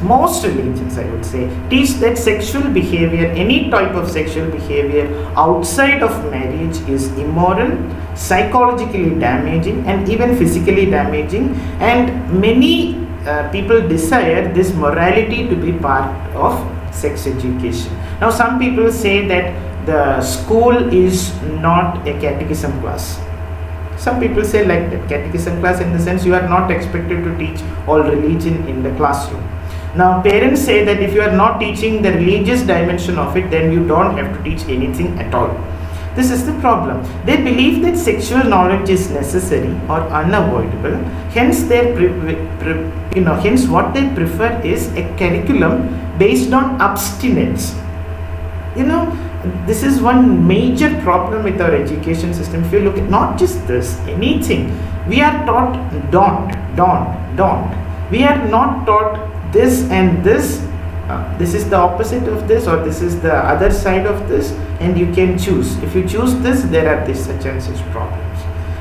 most religions, I would say, teach that sexual behavior, any type of sexual behavior outside of marriage is immoral, psychologically damaging, and even physically damaging. And many people desire this morality to be part of sex education. Now, some people say that the school is not a catechism class. Some people say like that, catechism class in the sense you are not expected to teach all religion in the classroom. Now, parents say that if you are not teaching the religious dimension of it, then you don't have to teach anything at all. This is the problem. They believe that sexual knowledge is necessary or unavoidable. Hence, hence what they prefer is a curriculum based on abstinence. This is one major problem with our education system. If you look at not just this, anything, we are taught don't. We are not taught this and this. This is the opposite of this, or this is the other side of this, and you can choose. If you choose this, there are this such and such problems.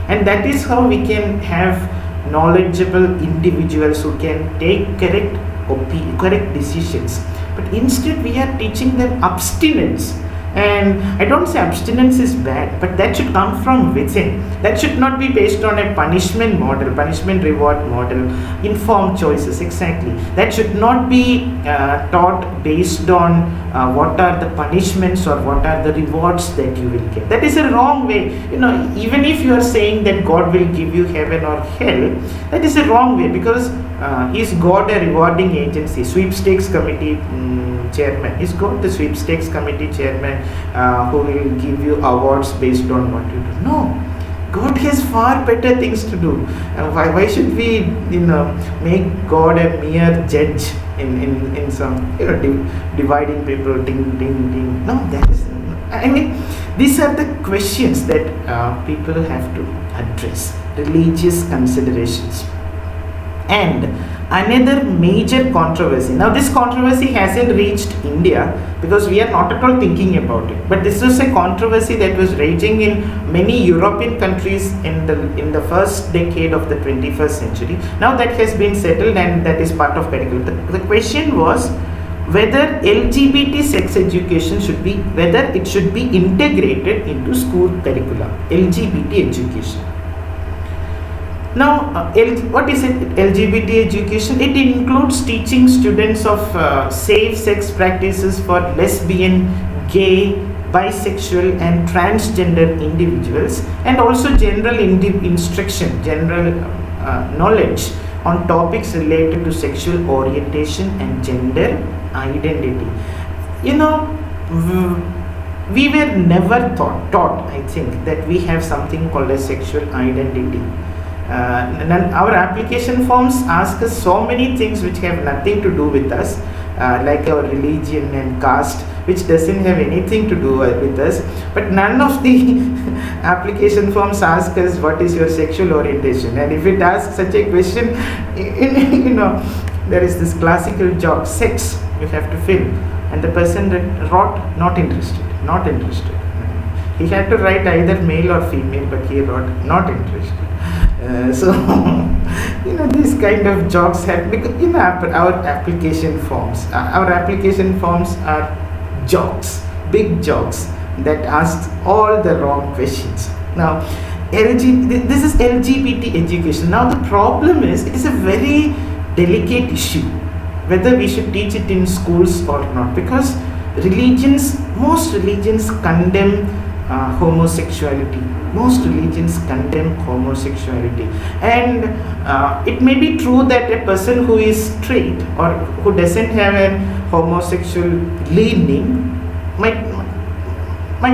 And that is how we can have knowledgeable individuals who can take correct decisions. But instead, we are teaching them abstinence. And I don't say abstinence is bad, but that should come from within. That should not be based on a punishment model, punishment reward model, informed choices, exactly. That should not be taught based on what are the punishments or what are the rewards that you will get. That is a wrong way. Even if you are saying that God will give you heaven or hell, that is a wrong way, because is God a rewarding agency? Sweepstakes committee chairman, is God the sweepstakes committee chairman who will give you awards based on what you do? No, God has far better things to do. Why should we make God a mere judge in some dividing people, ding ding ding? No, that is, these are the questions that people have to address, religious considerations. And another major controversy. Now, this controversy hasn't reached India because we are not at all thinking about it. But this was a controversy that was raging in many European countries in the first decade of the 21st century. Now that has been settled, and that is part of curriculum. The question was whether LGBT sex education should be integrated into school curricula. LGBT education. Now, what is it? LGBT education? It includes teaching students of safe sex practices for lesbian, gay, bisexual and transgender individuals, and also general instruction, general knowledge on topics related to sexual orientation and gender identity. We were never taught, I think, that we have something called a sexual identity. And our application forms ask us so many things which have nothing to do with us, like our religion and caste, which doesn't have anything to do with us. But none of the application forms ask us what is your sexual orientation. And if it asks such a question, there is this classical joke, sex, you have to fill. And the person wrote, not interested. He had to write either male or female, but he wrote, not interested. So, these kind of jokes have become, our application forms. Our application forms are jokes, big jokes. that asks all the wrong questions. Now, this is LGBT education. Now the problem is, it is a very delicate issue whether we should teach it in schools or not, because most religions condemn homosexuality. Most religions condemn homosexuality, and it may be true that a person who is straight or who doesn't have a homosexual leaning might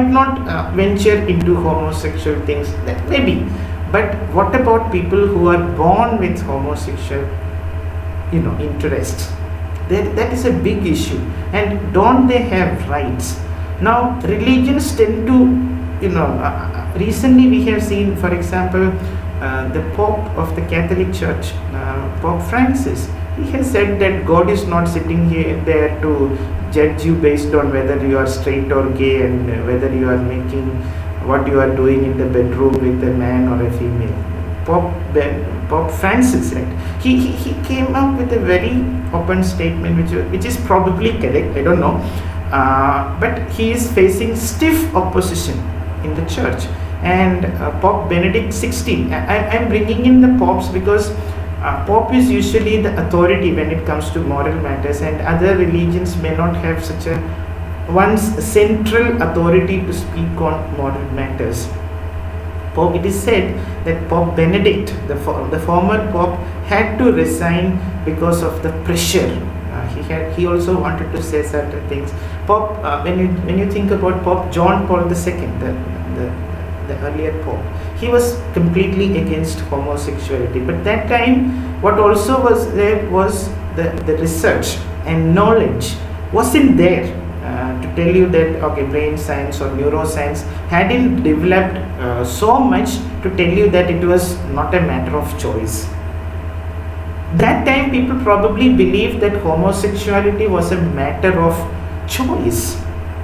not venture into homosexual things. That may be, but what about people who are born with homosexual interests? That is a big issue, and don't they have rights? Now religions tend to recently we have seen, for example, the Pope of the Catholic Church, Pope Francis, he has said that God is not sitting there to judge you based on whether you are straight or gay, and whether you are making what you are doing in the bedroom with a man or a female. Pope Francis, right? He came up with a very open statement, which is probably correct, I don't know, but he is facing stiff opposition in the church. And Pope Benedict XVI, I'm bringing in the popes because Pope is usually the authority when it comes to moral matters, and other religions may not have such a central authority to speak on moral matters. It is said that Pope Benedict, the former Pope, had to resign because of the pressure. He also wanted to say certain things. When you think about Pope John Paul II, the earlier Pope, he was completely against homosexuality. But that time, what also was there was the research and knowledge wasn't there to tell you that brain science or neuroscience hadn't developed so much to tell you that it was not a matter of choice. That time people probably believed that homosexuality was a matter of choice.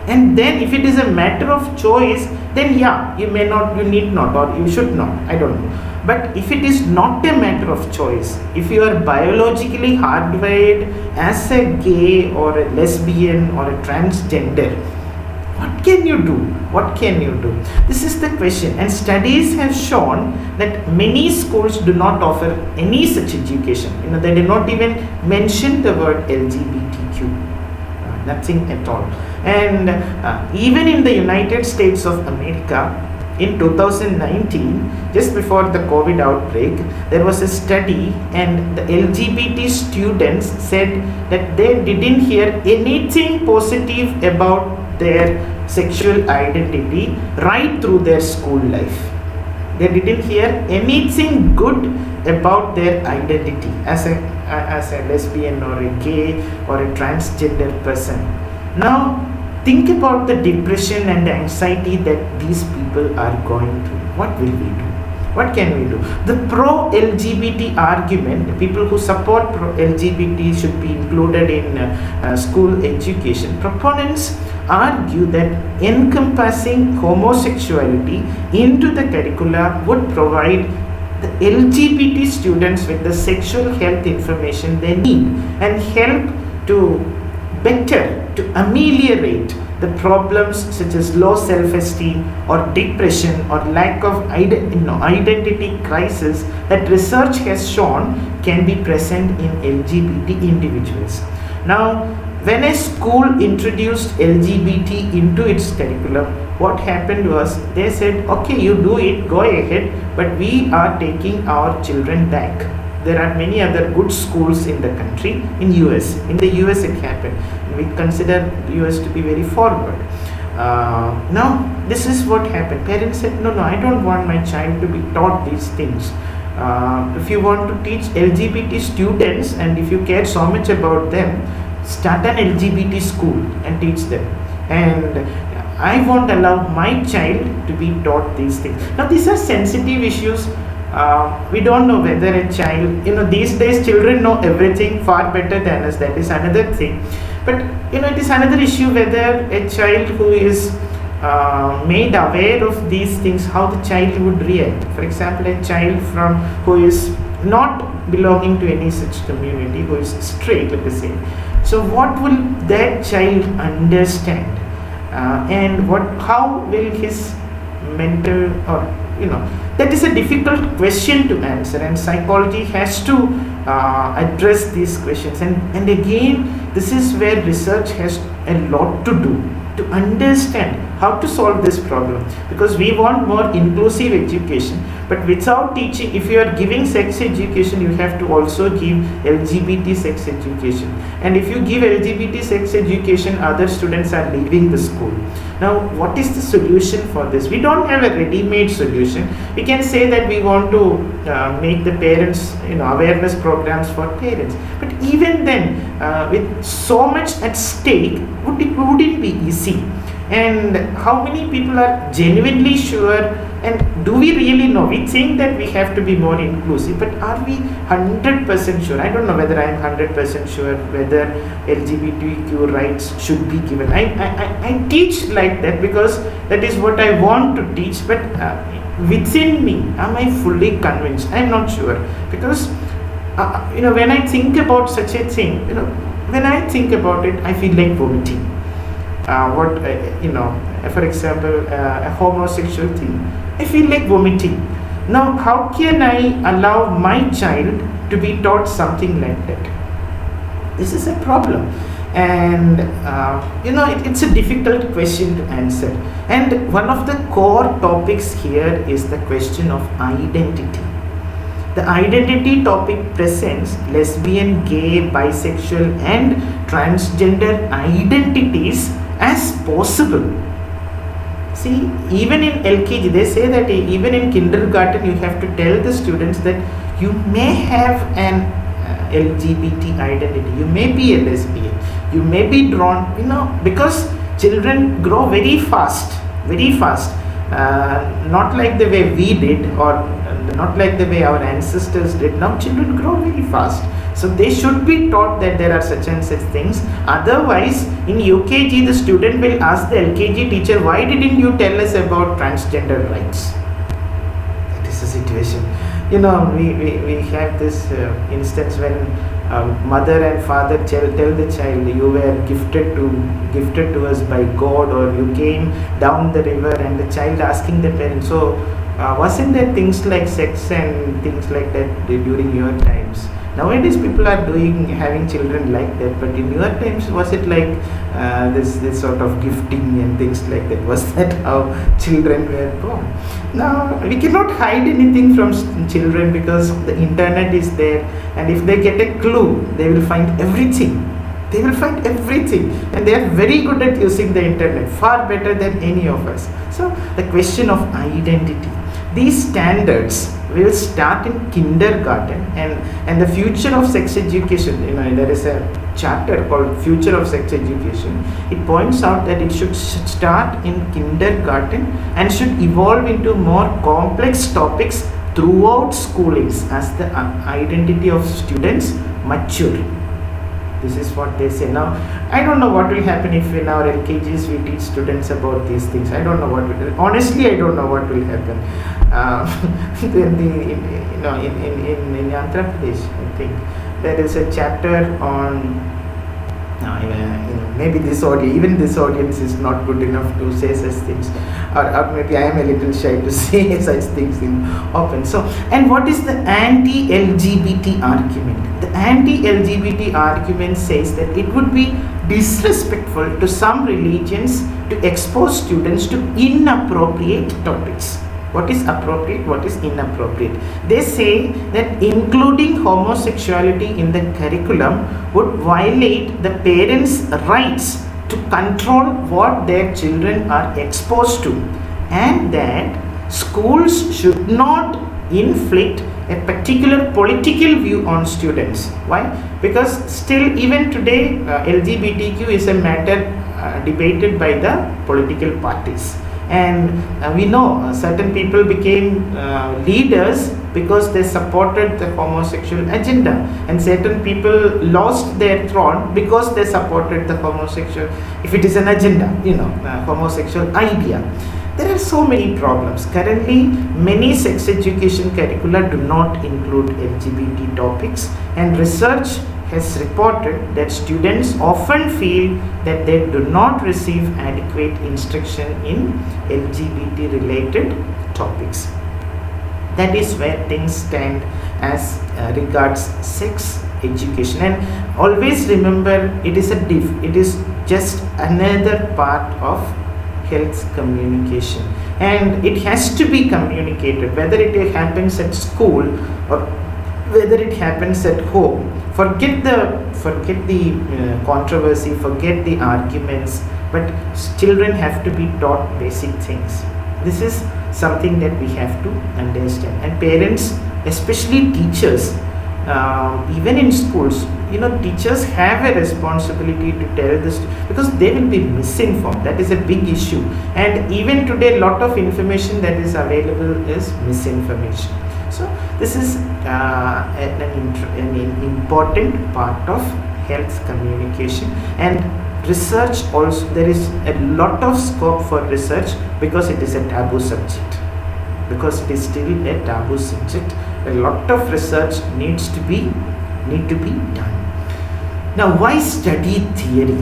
And then if it is a matter of choice, then you need not, or you should not, I don't know. But if it is not a matter of choice, if you are biologically hardwired as a gay or a lesbian or a transgender, what can you do? This is the question. And studies have shown that many schools do not offer any such education. They do not even mention the word LGBTQ. Nothing at all. And even in the United States of America, in 2019, just before the COVID outbreak, there was a study, and the LGBT students said that they didn't hear anything positive about their sexual identity right through their school life. They didn't hear anything good about their identity as a lesbian or a gay or a transgender person. Now, think about the depression and the anxiety that these people are going through. What will we do? What can we do? The pro-LGBT argument, the people who support pro-LGBT should be included in school education, proponents argue that encompassing homosexuality into the curricula would provide the LGBT students with the sexual health information they need and help to ameliorate the problems such as low self-esteem or depression or lack of identity crisis that research has shown can be present in LGBT individuals. Now, when a school introduced LGBT into its curriculum, what happened was they said, okay, you do it, go ahead, but we are taking our children back. There are many other good schools in the country. In the US it happened. We consider the US to be very forward. Now this is what happened. Parents said, no, I don't want my child to be taught these things. If you want to teach LGBT students, and if you care so much about them, start an LGBT school and teach them. And I won't allow my child to be taught these things. Now these are sensitive issues. We don't know whether a child, these days children know everything far better than us. That is another thing. But it is another issue whether a child who is made aware of these things, how the child would react. For example, a child who is not belonging to any such community, who is straight, let us say. So what will that child understand? and how will his mental, or that is a difficult question to answer, and psychology has to address these questions, and again this is where research has a lot to do to understand how to solve this problem, because we want more inclusive education, but without teaching, if you are giving sex education, you have to also give LGBT sex education, and if you give LGBT sex education, other students are leaving the school. Now what is the solution for this? We don't have a ready-made solution. We can say that we want to make the parents, awareness programs for parents, but even then, with so much at stake, wouldn't be easy. And how many people are genuinely sure, and do we really know? We think that we have to be more inclusive, but are we 100% sure? I don't know whether I am 100% sure whether LGBTQ rights should be given. I teach like that because that is what I want to teach, but within me, am I fully convinced? I am not sure, because when I think about such a thing, when I think about it, I feel like vomiting. For example, a homosexual thing, I feel like vomiting. Now, how can I allow my child to be taught something like that? This is a problem, and it's a difficult question to answer. And one of the core topics here is the question of identity. The identity topic presents lesbian, gay, bisexual, and transgender identities as possible. See, even in LKG, they say that even in kindergarten, you have to tell the students that you may have an LGBT identity, you may be a lesbian, you may be drawn, because children grow very fast, not like the way we did, or not like the way our ancestors did. Now children grow very fast, so they should be taught that there are such and such things. Otherwise, in UKG, the student will ask the LKG teacher, why didn't you tell us about transgender rights? That is the situation. We have this instance when mother and father tell the child, you were gifted to us by God, or you came down the river, and the child asking the parents, so wasn't there things like sex and things like that during your times? Nowadays people are having children like that, but in your times, was it like this sort of gifting and things like that? Was that how children were born? Now we cannot hide anything from children, because the internet is there, and if they get a clue, they will find everything. And they are very good at using the internet, far better than any of us. So the question of identity, these standards will start in kindergarten, and the future of sex education, there is a chapter called Future of Sex Education. It points out that it should start in kindergarten and should evolve into more complex topics throughout schoolings as the identity of students mature. This is what they say. Now, I don't know what will happen if in our LKGs we teach students about these things. I don't know what will happen. Honestly, I don't know what will happen. In Andhra Pradesh, I think there is a chapter on. Maybe this audience is not good enough to say such things, or maybe I am a little shy to say such things in open. So, and what is the anti-LGBT argument? The anti-LGBT argument says that it would be disrespectful to some religions to expose students to inappropriate topics. What is appropriate? What is inappropriate? They say that including homosexuality in the curriculum would violate the parents' rights to control what their children are exposed to, and that schools should not inflict a particular political view on students. Why? Because still, even today, LGBTQ is a matter debated by the political parties. And we know certain people became leaders because they supported the homosexual agenda, and certain people lost their throne because they supported the homosexual, if it is an agenda, homosexual idea. There are so many problems. Currently, many sex education curricula do not include LGBT topics, and research has reported that students often feel that they do not receive adequate instruction in LGBT related topics. That is where things stand as regards sex education. And always remember, it is just another part of health communication, and it has to be communicated, whether it happens at school or whether it happens at home. Forget the controversy, forget the arguments, but children have to be taught basic things. This is something that we have to understand, and parents, especially teachers, even in schools, teachers have a responsibility to tell this, because they will be misinformed. That is a big issue, and even today a lot of information that is available is misinformation. So this is an important part of health communication. And research also, there is a lot of scope for research, because it is a taboo subject. Because it is still a taboo subject, a lot of research needs to be done. Now, why study theory?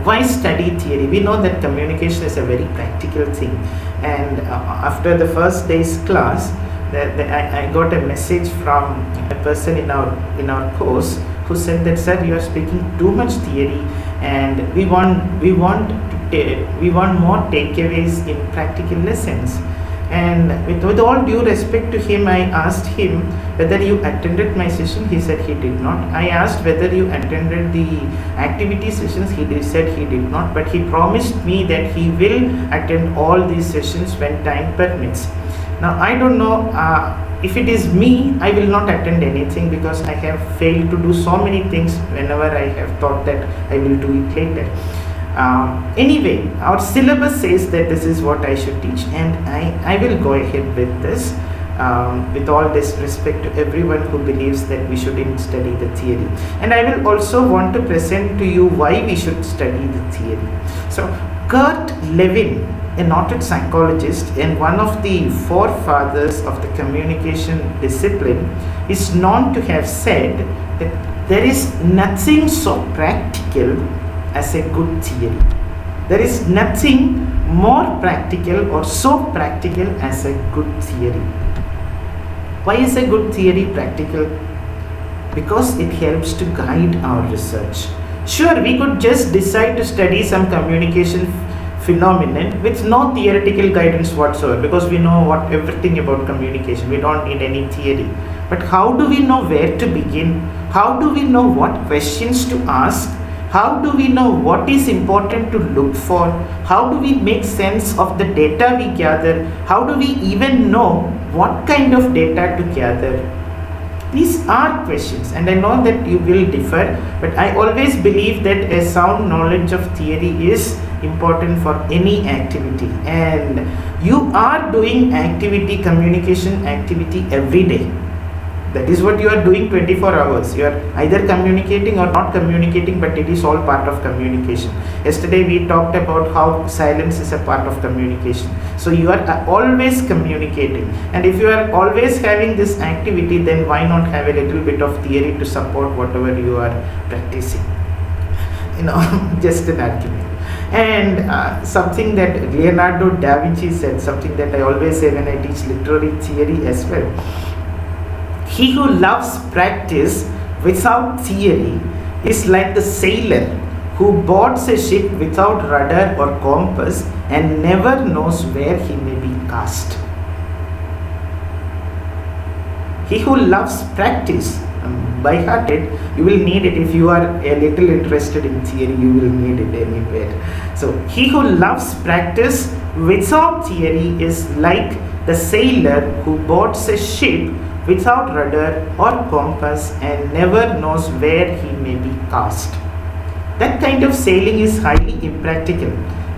Why study theory? We know that communication is a very practical thing, and after the first day's class, I got a message from a person in our course who said that, sir, you are speaking too much theory, and we want more takeaways in practical lessons. And with all due respect to him, I asked him whether you attended my session. He said he did not. I asked whether you attended the activity sessions. He said he did not, but he promised me that he will attend all these sessions when time permits. Now, I don't know, if it is me, I will not attend anything, because I have failed to do so many things whenever I have thought that I will do it later. Anyway, our syllabus says that this is what I should teach, and I will go ahead with this, with all this respect to everyone who believes that we shouldn't study the theory. And I will also want to present to you why we should study the theory. So, Kurt Lewin, a noted psychologist and one of the forefathers of the communication discipline, is known to have said that there is nothing so practical as a good theory. There is nothing more practical or so practical as a good theory. Why is a good theory practical? Because it helps to guide our research. Sure, we could just decide to study some communication phenomenon with no theoretical guidance whatsoever, because we know everything about communication. We don't need any theory. But how do we know where to begin? How do we know what questions to ask? How do we know what is important to look for? How do we make sense of the data we gather? How do we even know what kind of data to gather? These are questions, and I know that you will differ, but I always believe that a sound knowledge of theory is important for any activity, and you are doing communication activity every day. That is what you are doing 24 hours. You are either communicating or not communicating, but it is all part of communication. Yesterday we talked about how silence is a part of communication. So you are always communicating, and if you are always having this activity, then why not have a little bit of theory to support whatever you are practicing? Just an argument. And something that Leonardo da Vinci said, something that I always say when I teach literary theory as well. He who loves practice without theory is like the sailor who boards a ship without rudder or compass and never knows where he may be cast. He who loves practice, by hearted, you will need it. If you are a little interested in theory, you will need it anywhere. So, he who loves practice without theory is like the sailor who boards a ship without rudder or compass and never knows where he may be cast. That kind of sailing is highly impractical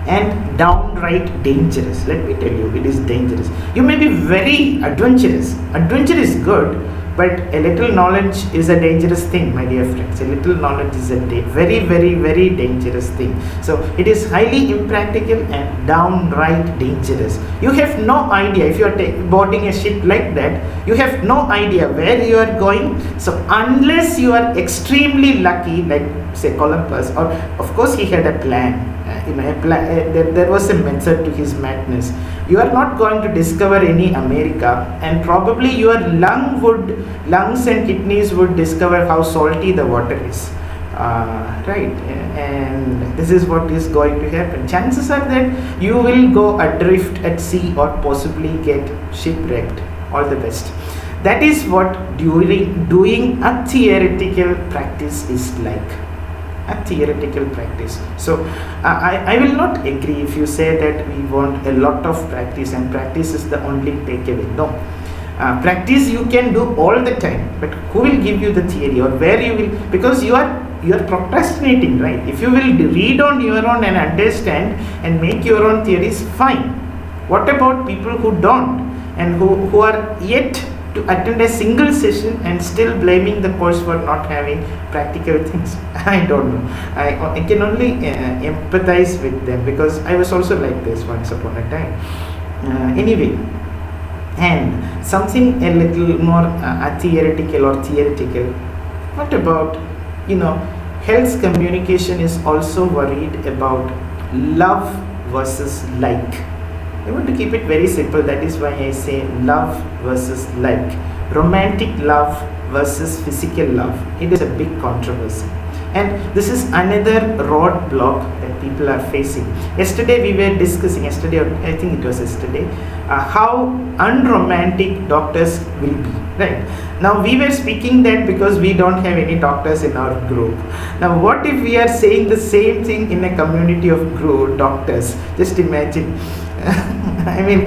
and downright dangerous. Let me tell you, it is dangerous. You may be very adventurous. Adventure is good, but a little knowledge is a dangerous thing, my dear friends. A little knowledge is a very, very, very dangerous thing. So it is highly impractical and downright dangerous. You have no idea, if you are boarding a ship like that, you have no idea where you are going. So unless you are extremely lucky, like say Columbus, or of course he had a plan. There was a method to his madness. You are not going to discover any America, and probably your lungs and kidneys would discover how salty the water is. Right, and this is what is going to happen. Chances are that you will go adrift at sea or possibly get shipwrecked. All the best. That is what doing a theoretical practice is like. A theoretical practice. So I will not agree if you say that we want a lot of practice and practice is the only takeaway. No. Practice you can do all the time, but who will give you the theory, or where you will, because you are procrastinating, right? If you will read on your own and understand and make your own theories, fine. What about people who don't and who are yet to attend a single session and still blaming the course for not having practical things? I don't know. I can only empathize with them, because I was also like this once upon a time. Anyway, and something a little more theoretical. What about, health communication is also worried about love versus like. I want to keep it very simple. That is why I say love versus like. Romantic love versus physical love. It is a big controversy. And this is another roadblock that people are facing. Yesterday we were discussing, or I think it was yesterday, how unromantic doctors will be. Right. Now we were speaking that because we don't have any doctors in our group. Now what if we are saying the same thing in a community of doctors? Just imagine. I mean,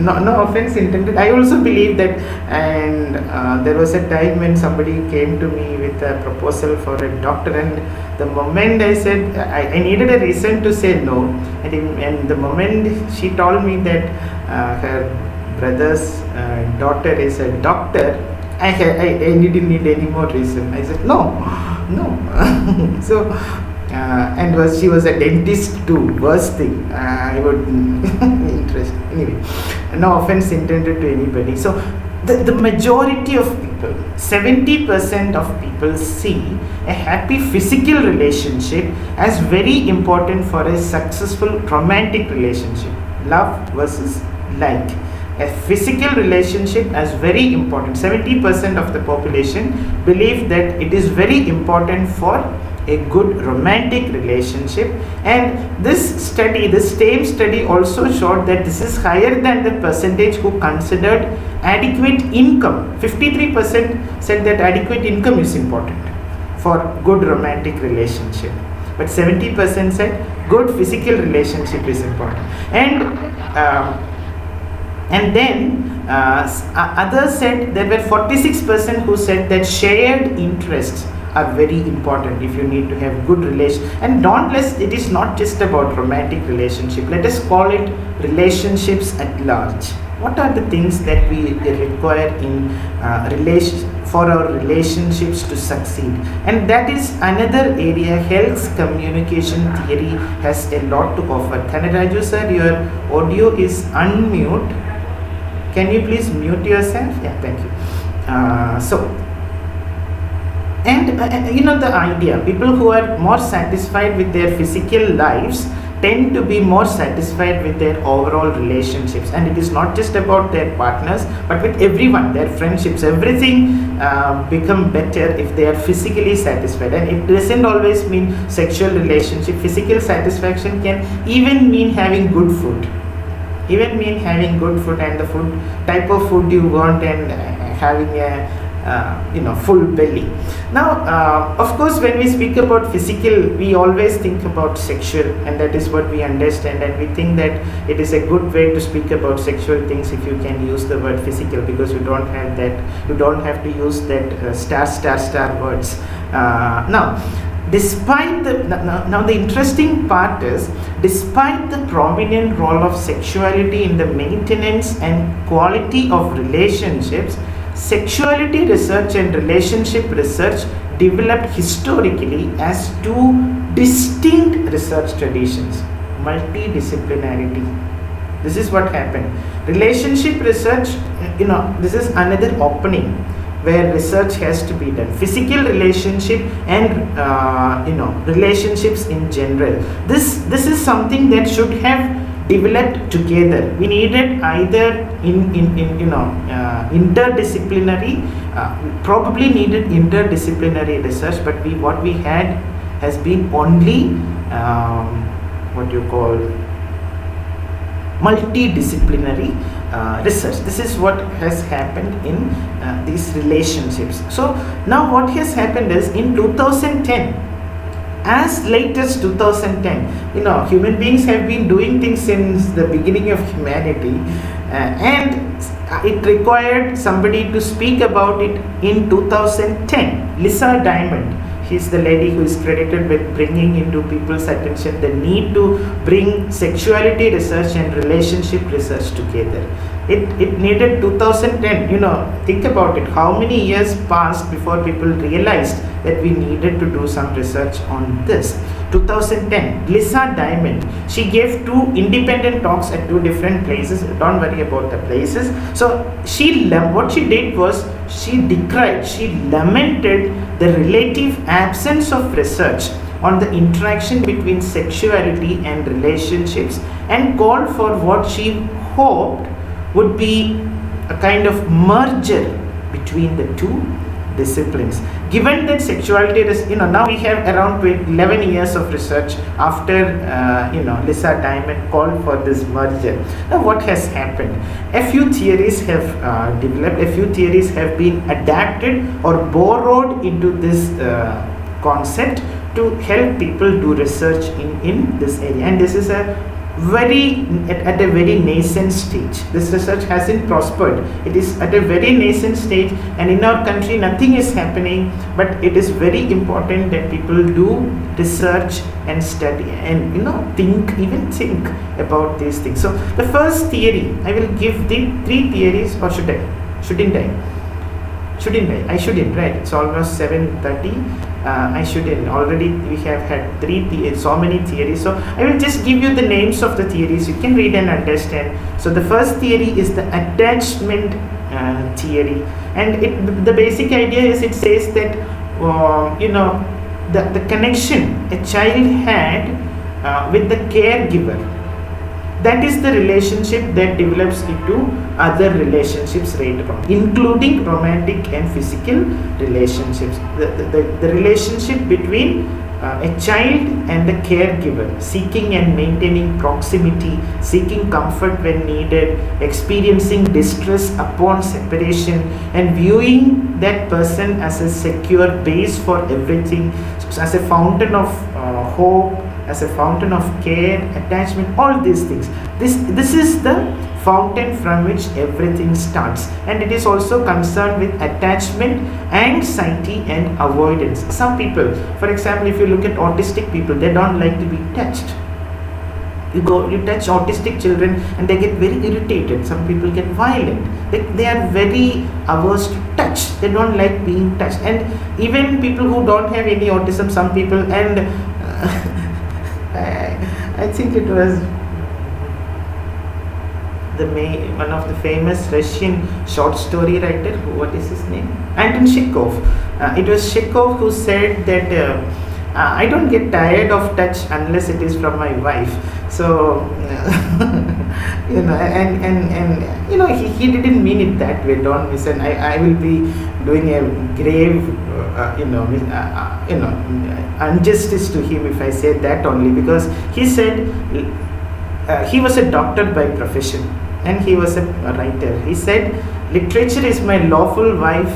no offense intended. I also believe that, and there was a time when somebody came to me with a proposal for a doctor, and the moment I said I needed a reason to say no, and the moment she told me that her brother's daughter is a doctor, I didn't need any more reason. I said no. So she was a dentist too. Worst thing. I would interest. Anyway, no offense intended to anybody. So the majority of people, 70% of people, see a happy physical relationship as very important for a successful romantic relationship. Love versus like. A physical relationship as very important. 70% of the population believe that it is very important for a good romantic relationship, and this same study also showed that this is higher than the percentage who considered adequate income. 53% said that adequate income is important for good romantic relationship, but 70% said good physical relationship is important. And then others said, there were 46% who said that shared interests are very important if you need to have good relation. And it is not just about romantic relationship. Let us call it relationships at large. What are the things that we require in for our relationships to succeed? And that is another area health communication theory has a lot to offer. Thanaraju sir, your audio is unmute. Can you please mute yourself? Yeah, thank you. The idea, people who are more satisfied with their physical lives tend to be more satisfied with their overall relationships, and it is not just about their partners but with everyone, their friendships, everything become better if they are physically satisfied. And it doesn't always mean sexual relationship. Physical satisfaction can even mean having good food, and the food type of food you want, and having a full belly. Now of course when we speak about physical, we always think about sexual, and that is what we understand, and we think that it is a good way to speak about sexual things if you can use the word physical, because you don't have to use that star words. Now the interesting part is, despite the prominent role of sexuality in the maintenance and quality of relationships, sexuality research and relationship research developed historically as two distinct research traditions. Multidisciplinarity. This is what happened. Relationship research, this is another opening where research has to be done. Physical relationship and relationships in general. This is something that should have developed together. We needed either interdisciplinary, probably needed interdisciplinary research, but what we had has been only multidisciplinary research. This is what has happened in these relationships. So now what has happened is in 2010, as late as 2010, human beings have been doing things since the beginning of humanity, and it required somebody to speak about it in 2010. Lisa Diamond, she's the lady who is credited with bringing into people's attention the need to bring sexuality research and relationship research together. It needed 2010. Think about it. How many years passed before people realized that we needed to do some research on this? 2010, Lisa Diamond, she gave 2 independent talks at 2 different places. Don't worry about the places. So what she did was she lamented the relative absence of research on the interaction between sexuality and relationships, and called for what she hoped would be a kind of merger between the 2 disciplines. Given that sexuality is, now we have around 11 years of research after, Lisa Diamond called for this merger. Now what has happened? A few theories have developed, a few theories have been adapted or borrowed into this concept to help people do research in this area. And this is at a very nascent stage. This research hasn't prospered. It is at a very nascent stage, and in our country nothing is happening, but it is very important that people do research and study and think about these things. So the first theory, I will give the 3 theories, or shouldn't I? I shouldn't, right? It's almost 7:30. I shouldn't. Already we have had so many theories. So I will just give you the names of the theories. You can read and understand. So the first theory is the attachment theory, and the basic idea is, it says that the connection a child had with the caregiver, that is the relationship that develops into other relationships later on, including romantic and physical relationships. The relationship between a child and the caregiver, seeking and maintaining proximity, seeking comfort when needed, experiencing distress upon separation, and viewing that person as a secure base for everything, as a fountain of hope, as a fountain of care, attachment, all these things. This is the fountain from which everything starts, and it is also concerned with attachment, anxiety, and avoidance. Some people, for example, if you look at autistic people, they don't like to be touched. You touch autistic children and they get very irritated. Some people get violent. They are very averse to touch. They don't like being touched. And even people who don't have any autism, some people, and I think it was one of the famous Russian short story writer, what is his name? Anton Chekhov. It was Chekhov who said that I don't get tired of touch unless it is from my wife. So he didn't mean it that way. Don't listen. I will be doing a grave injustice to him if I say that only, because he said he was a doctor by profession and he was a writer. He said literature is my lawful wife.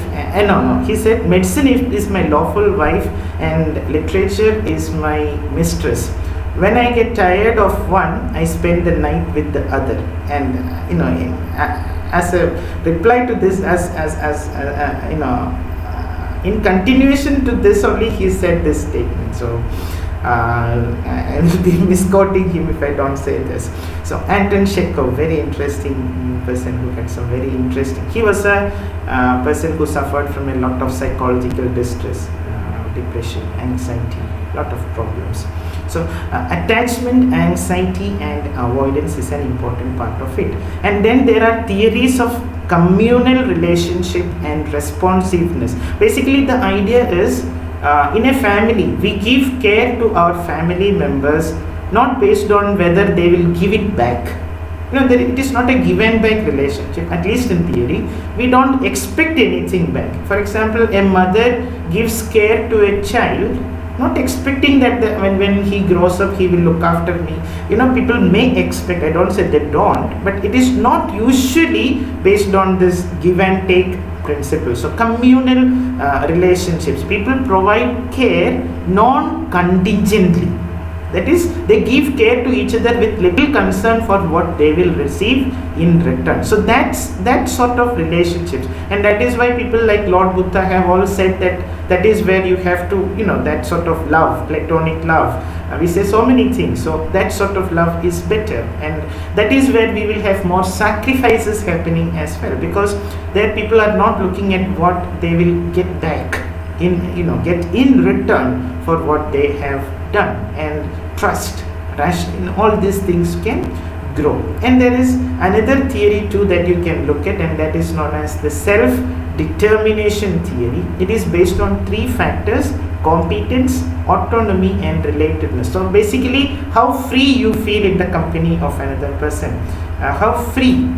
He said medicine is my lawful wife and literature is my mistress. When I get tired of one, I spend the night with the other. And as a reply to this, in continuation to this only, he said this statement. So I will be misquoting him if I don't say this. So Anton Chekhov, very interesting person who had some very interesting. He was a person who suffered from a lot of psychological distress, depression, anxiety, lot of problems. So attachment, anxiety and avoidance is an important part of it. And then there are theories of communal relationship and responsiveness. Basically the idea is, in a family, we give care to our family members not based on whether they will give it back. It is not a give and back relationship, at least in theory. We don't expect anything back. For example, a mother gives care to a child, not expecting that when he grows up, he will look after me. People may expect, I don't say they don't, but it is not usually based on this give and take principle. So communal relationships, people provide care non-contingently. That is, they give care to each other with little concern for what they will receive in return. So that's that sort of relationships, and that is why people like Lord Buddha have all said that is where you have to, that sort of love, platonic love. We say so many things. So that sort of love is better, and that is where we will have more sacrifices happening as well, because there people are not looking at what they will get back get in return for what they have done, and trust, in all these things can grow. And there is another theory too that you can look at, and that is known as the self-determination theory. It is based on 3 factors: competence, autonomy and relatedness. So basically, how free you feel in the company of another person, how free,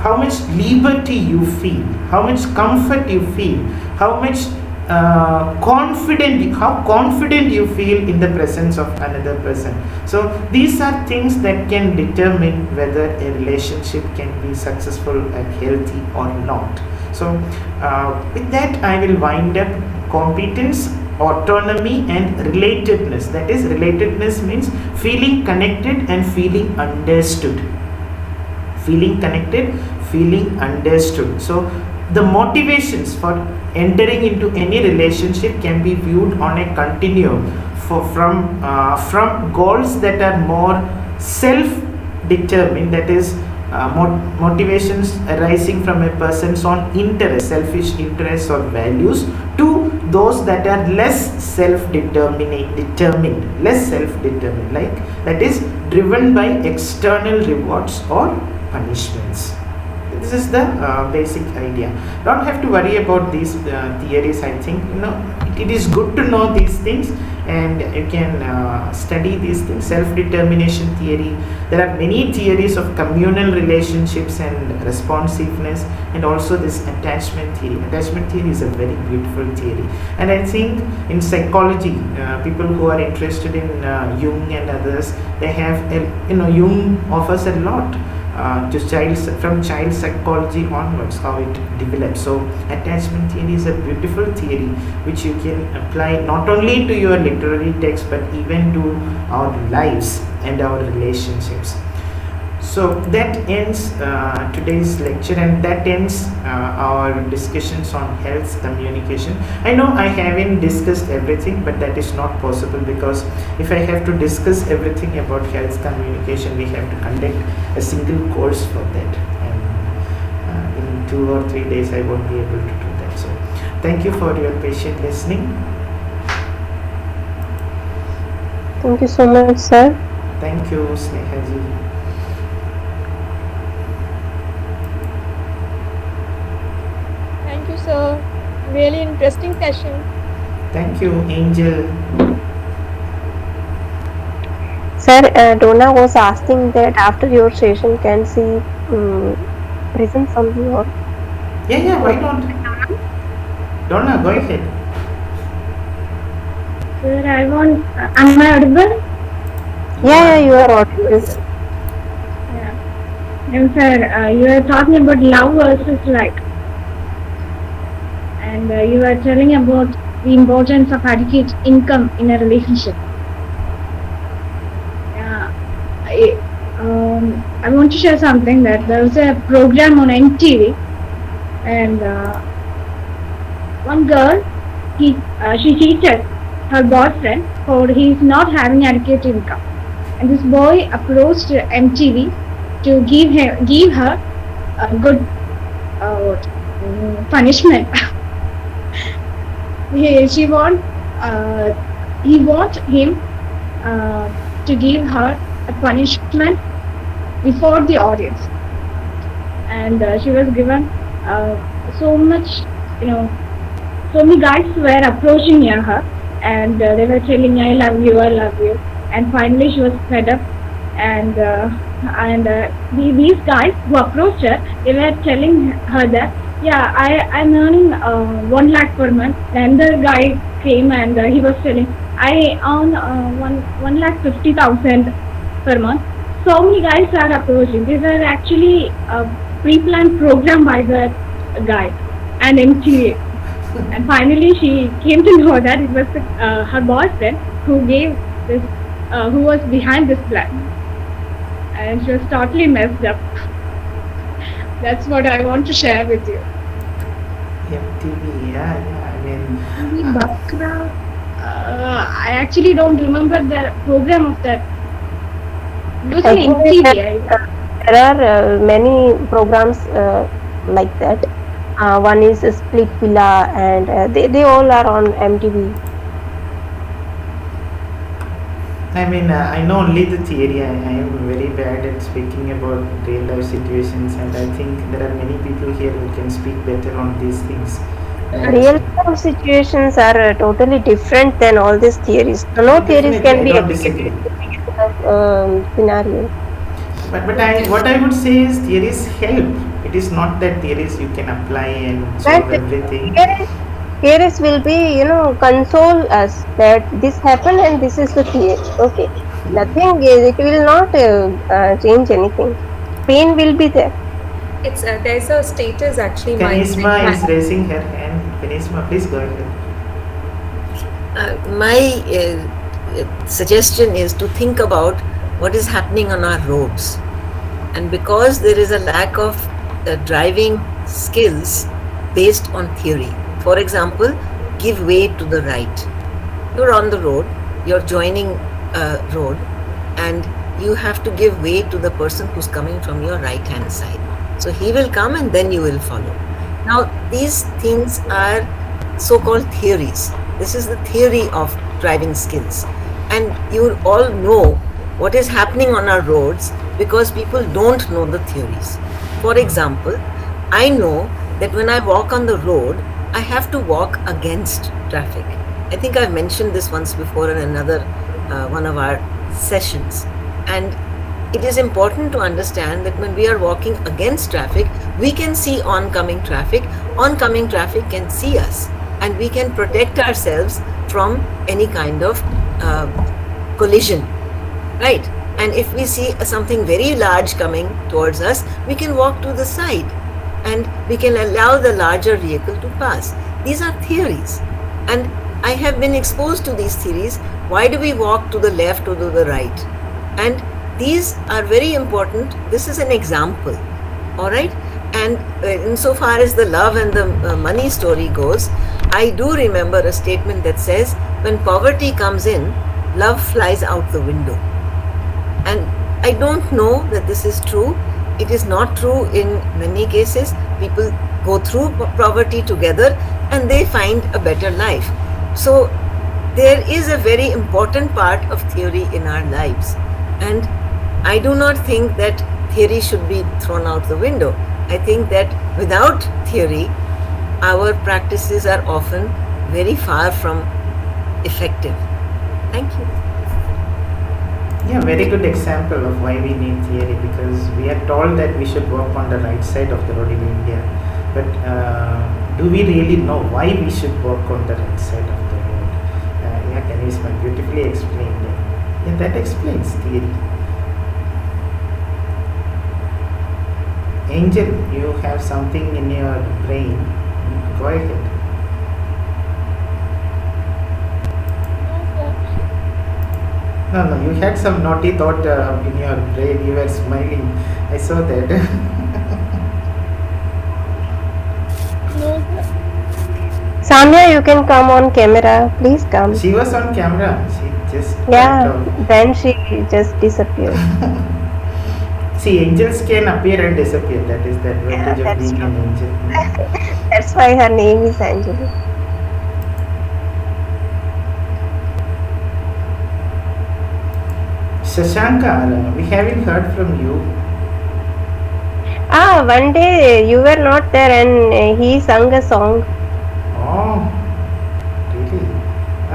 how much liberty you feel, how much comfort you feel, how much how confident you feel in the presence of another person. So these are things that can determine whether a relationship can be successful and healthy or not. So with that I will wind up. Competence, autonomy and relatedness. That is, relatedness means feeling connected and feeling understood. Feeling connected, feeling understood. So the motivations for entering into any relationship can be viewed on a continuum from goals that are more self-determined, that is motivations arising from a person's own interest, selfish interests or values, to those that are less self-determined, like that is driven by external rewards or punishments. This is the basic idea. Don't have to worry about these theories. I think it is good to know these things, and you can study these things. Self-determination theory. There are many theories of communal relationships and responsiveness, and also this attachment theory. Attachment theory is a very beautiful theory, and I think in psychology, people who are interested in Jung and others, they have Jung offers a lot. From child psychology onwards, how it develops. So attachment theory is a beautiful theory which you can apply not only to your literary text but even to our lives and our relationships. So that ends today's lecture, and that ends our discussions on health communication. I know I haven't discussed everything, but that is not possible, because if I have to discuss everything about health communication, we have to conduct a single course for that, and in 2 or 3 days I won't be able to do that. So thank you for your patient listening. Thank you so much, sir. Thank you, Snehaji. Thank you, sir. Really interesting session. Thank you, Angel. Sir, Donna was asking that after your session, can she present something or? Yeah, why not? Donna, go ahead. Sir, am I audible? Yeah, you are audible. Yeah. And sir, you are talking about love versus like. And you are telling about the importance of adequate income in a relationship. I want to share something, that there was a program on NTV, and one girl, she cheated her boyfriend, for he is not having adequate income. And this boy approached MTV to give her a good punishment. He want him to give her a punishment before the audience, and she was given so much, so many guys were approaching her, and they were telling, I love you, and finally she was fed up, and these guys who approached her, they were telling her that, yeah, I'm earning 1 lakh per month. And the guy came and he was telling, I earn 1,50,000 per month. So many guys are approaching. These are actually a pre-planned program by the guy and MTA. And finally, she came to know that it was her boyfriend who gave this, who was behind this plan, and she was totally messed up. That's what I want to share with you. MTV, yeah, I mean. I actually don't remember the program of that. It was I an think MTV. there are many programs like that. One is Split Villa, and they all are on MTV. I mean, I know only the theory. I am very bad at speaking about real life situations, and I think there are many people here who can speak better on these things. Real life situations are totally different than all these theories. No theories can be disagree. Scenario. But what I would say is theories help. It is not that theories you can apply and solve everything. Theories will be, console us that this happened and this is the theory. Okay, nothing. It will not change anything. Pain will be there. It's there's a status actually. Kanisma is raising her hand. Kanisma, please go ahead. My suggestion is to think about what is happening on our roads, and because there is a lack of driving skills based on theory. For example, give way to the right. You're on the road, you're joining a road, and you have to give way to the person who's coming from your right hand side. So he will come and then you will follow. Now these things are so-called theories. This is the theory of driving skills, and you all know what is happening on our roads because people don't know the theories. For example, I know that when I walk on the road, I have to walk against traffic. I think I've mentioned this once before in another one of our sessions. And it is important to understand that when we are walking against traffic, we can see oncoming traffic. Oncoming traffic can see us, and we can protect ourselves from any kind of collision, right? And if we see something very large coming towards us, we can walk to the side and we can allow the larger vehicle to pass. These are theories, and I have been exposed to these theories. Why do we walk to the left or to the right? And these are very important. This is an example, all right? And insofar as the love and the money story goes, I do remember a statement that says, when poverty comes in, love flies out the window. And I don't know that this is true. It is not true in many cases. People go through poverty together and they find a better life. So there is a very important part of theory in our lives. And I do not think that theory should be thrown out the window. I think that without theory, our practices are often very far from effective. Thank you. Yeah, very good example of why we need theory, because we are told that we should walk on the right side of the road in India. But do we really know why we should walk on the right side of the road? Yeah, Kanisma beautifully explained. Yeah, that explains theory. Angel, you have something in your brain. Go ahead. No, you had some naughty thought in your brain. You were smiling. I saw that. Samya, you can come on camera. Please come. She was on camera. She just Yeah, went out. then she just disappeared. See, angels can appear and disappear. That is the Yeah, advantage of that's being true. an angel. That's why her name is Anjali. Shashanka, we haven't heard from you. One day you were not there and he sung a song. Oh, really?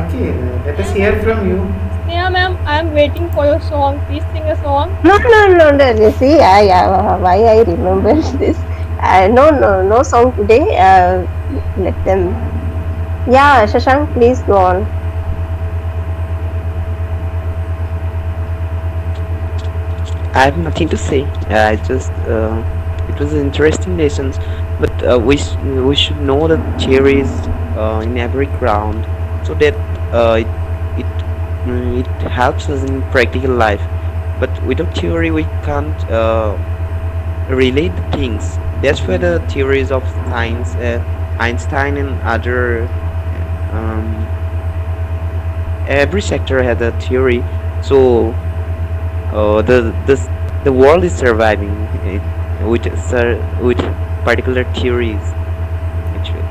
Okay, let us hear from you. Sneha ma'am, I am waiting for your song. Please sing a song. No. See, why I remember this. No song today. Let them. Yeah, Shashank, please go on. I have nothing to say. I just it was an interesting lessons, but we should know the theories in every ground, so that it helps us in practical life. But without theory, we can't relate the things. That's where the theories of science, Einstein and other every sector has a theory. So the world is surviving with particular theories, actually.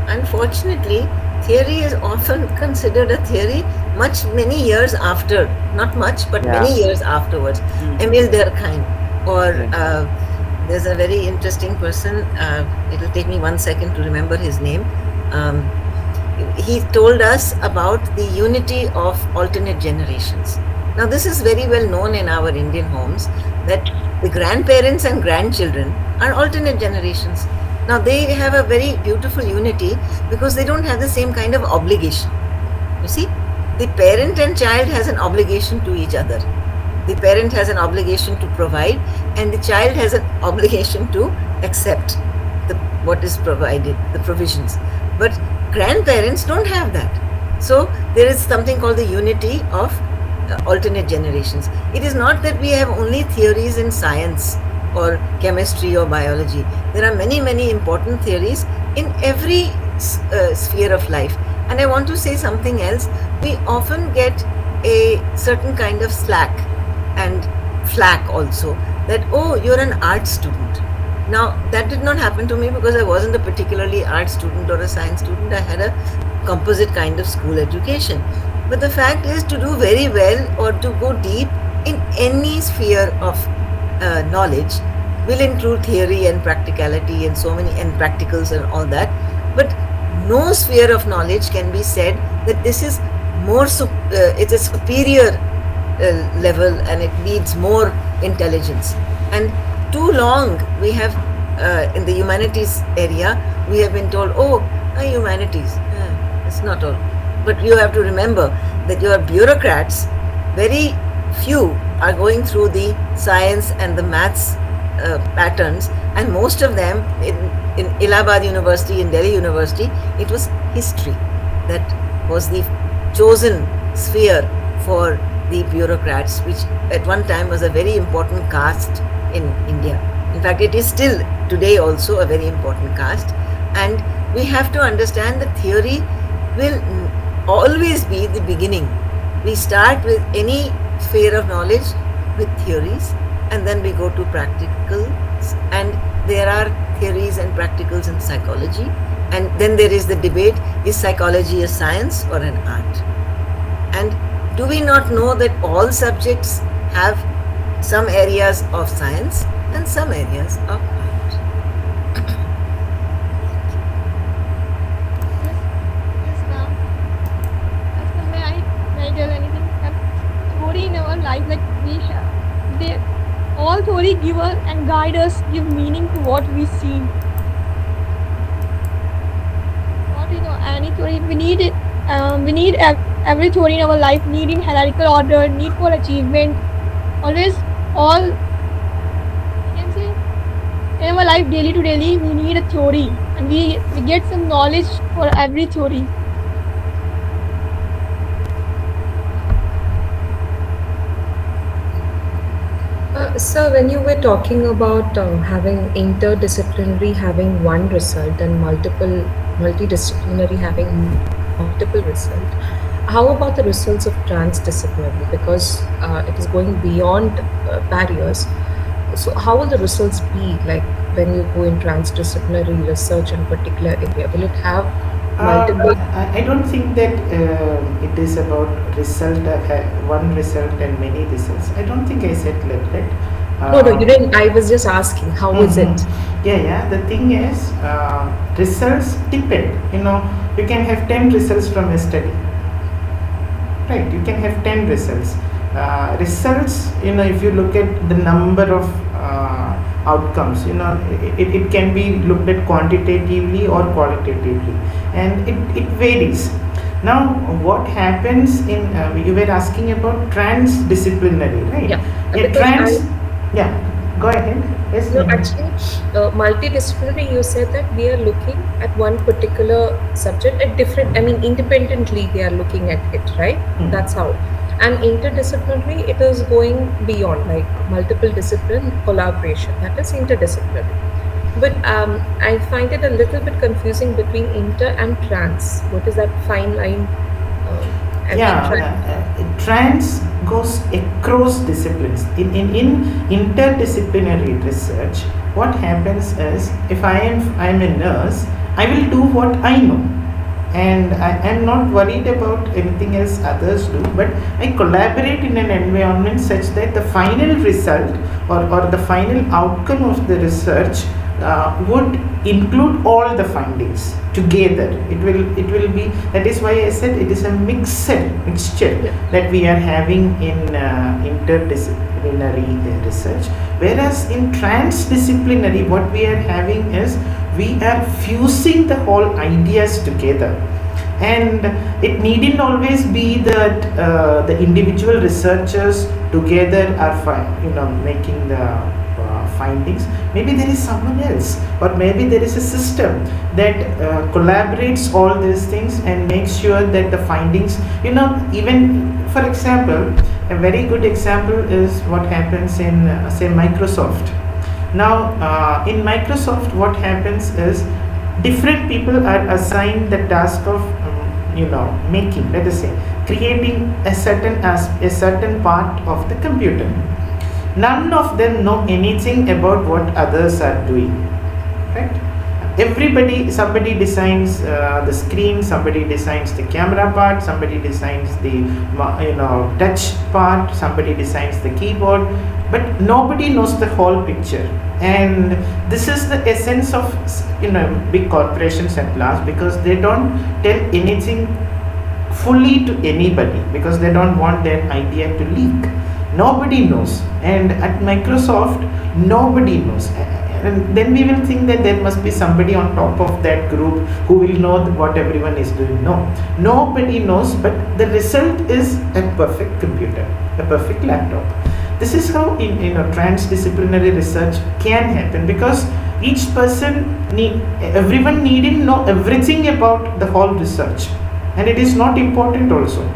Unfortunately, theory is often considered a theory many years after, not much, but Yeah. many years afterwards. Emil Durkheim, or there's a very interesting person, it'll take me 1 second to remember his name. He told us about the unity of alternate generations. Now, this is very well known in our Indian homes, that the grandparents and grandchildren are alternate generations. Now, they have a very beautiful unity because they don't have the same kind of obligation. You see, the parent and child has an obligation to each other. The parent has an obligation to provide, and the child has an obligation to accept what is provided, the provisions. But grandparents don't have that. So there is something called the unity of alternate generations. It is not that we have only theories in science or chemistry or biology. There are many important theories in every sphere of life. And I want to say something else. We often get a certain kind of slack and flack also, that, oh, you're an art student. Now, that did not happen to me because I wasn't a particularly art student or a science student. I had a composite kind of school education. But the fact is, to do very well or to go deep in any sphere of knowledge will include theory and practicality and so many, and practicals and all that. But no sphere of knowledge can be said that this is more, it's a superior level and it needs more intelligence. And too long we have, in the humanities area, we have been told, oh, humanities, it's not all. But you have to remember that your bureaucrats, very few are going through the science and the maths patterns, and most of them in Allahabad University, in Delhi University, it was history that was the chosen sphere for the bureaucrats, which at one time was a very important caste in India. In fact, it is still today also a very important caste. And we have to understand that theory will always be the beginning. We start with any sphere of knowledge with theories, and then we go to practicals, and there are theories and practicals in psychology, and then there is the debate, is psychology a science or an art? And do we not know that all subjects have some areas of science and some areas of art? Yes, ma'am. May I tell anything? Theory in our life, like we have, they all theory give us and guide us, give meaning to what we see. Not any theory. We need it. We need every theory in our life. Need in hierarchical order. Need for achievement. Always all. You can say in our life, daily to daily, we need a theory, and we get some knowledge for every theory. So when you were talking about having interdisciplinary having one result and multiple multidisciplinary having multiple results. How about the results of transdisciplinary? Because it is going beyond barriers. So how will the results be like when you go in transdisciplinary research in a particular area? Will it have multiple? I don't think that it is about one result and many results. I don't think I said like that. No, you didn't. I was just asking, how is it? Yeah. The thing is, results depend. You can have 10 results from a study. Right, you can have 10 results. Results, if you look at the number of outcomes, it can be looked at quantitatively or qualitatively, and it varies. Now, what happens in, you were asking about transdisciplinary, right? Yeah. Go ahead. Yes. No, actually, multidisciplinary, you said that we are looking at one particular subject at different, independently they are looking at it, right? That's how. And interdisciplinary, it is going beyond, like multiple discipline collaboration, that is interdisciplinary. But I find it a little bit confusing between inter and trans. What is that fine line? Trans goes across disciplines. In interdisciplinary research, what happens is, if I am a nurse, I will do what I know, and I am not worried about anything else others do, but I collaborate in an environment such that the final result or the final outcome of the research would include all the findings together. It will be, that is why I said it is a mixture that we are having in interdisciplinary research, whereas in transdisciplinary what we are having is we are fusing the whole ideas together, and it needn't always be that the individual researchers together are making the findings. Maybe there is someone else, or maybe there is a system that collaborates all these things and makes sure that the findings, even for example, a very good example is what happens in say Microsoft. Now in Microsoft what happens is different people are assigned the task of making, let us say, creating a certain part of the computer. None of them know anything about what others are doing, right? Somebody designs the screen, somebody designs the camera part, somebody designs the touch part, somebody designs the keyboard, but nobody knows the whole picture. And this is the essence of big corporations at last, because they don't tell anything fully to anybody, because they don't want their idea to leak. Nobody knows, and at Microsoft nobody knows, and then we will think that there must be somebody on top of that group who will know what everyone is doing. No, nobody knows, but the result is a perfect computer, a perfect laptop. This is how transdisciplinary research can happen, because each person everyone needn't know everything about the whole research, and it is not important also.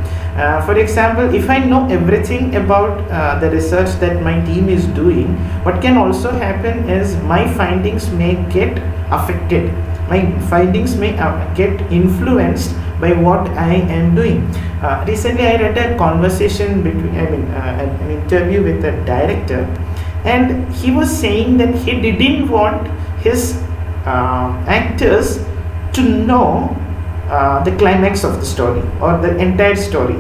For example, if I know everything about the research that my team is doing, what can also happen is my findings may get affected. My findings may get influenced by what I am doing. Recently, I read a conversation an interview with a director, and he was saying that he didn't want his actors to know the climax of the story or the entire story,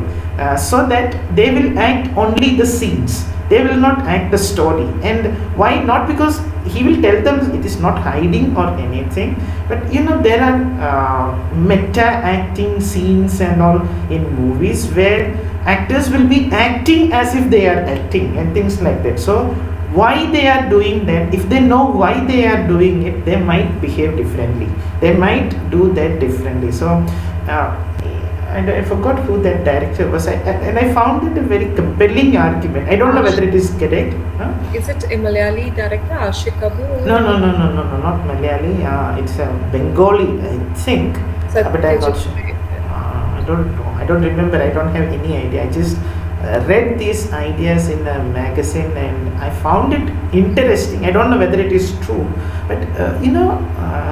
so that they will act only the scenes, they will not act the story. And why not? Because he will tell them it is not hiding or anything, but there are meta acting scenes and all in movies where actors will be acting as if they are acting and things like that. So why they are doing that, if they know why they are doing it, they might behave differently, they might do that differently. So and I forgot who that director was, and I found it a very compelling argument. I don't know whether it is correct. Is it a Malayali director, Ashik Kabu? No, not Malayali. It's a Bengali, I think. But I'm not sure. I don't know. I don't remember. I don't have any idea. I just read these ideas in a magazine and I found it interesting. I don't know whether it is true, but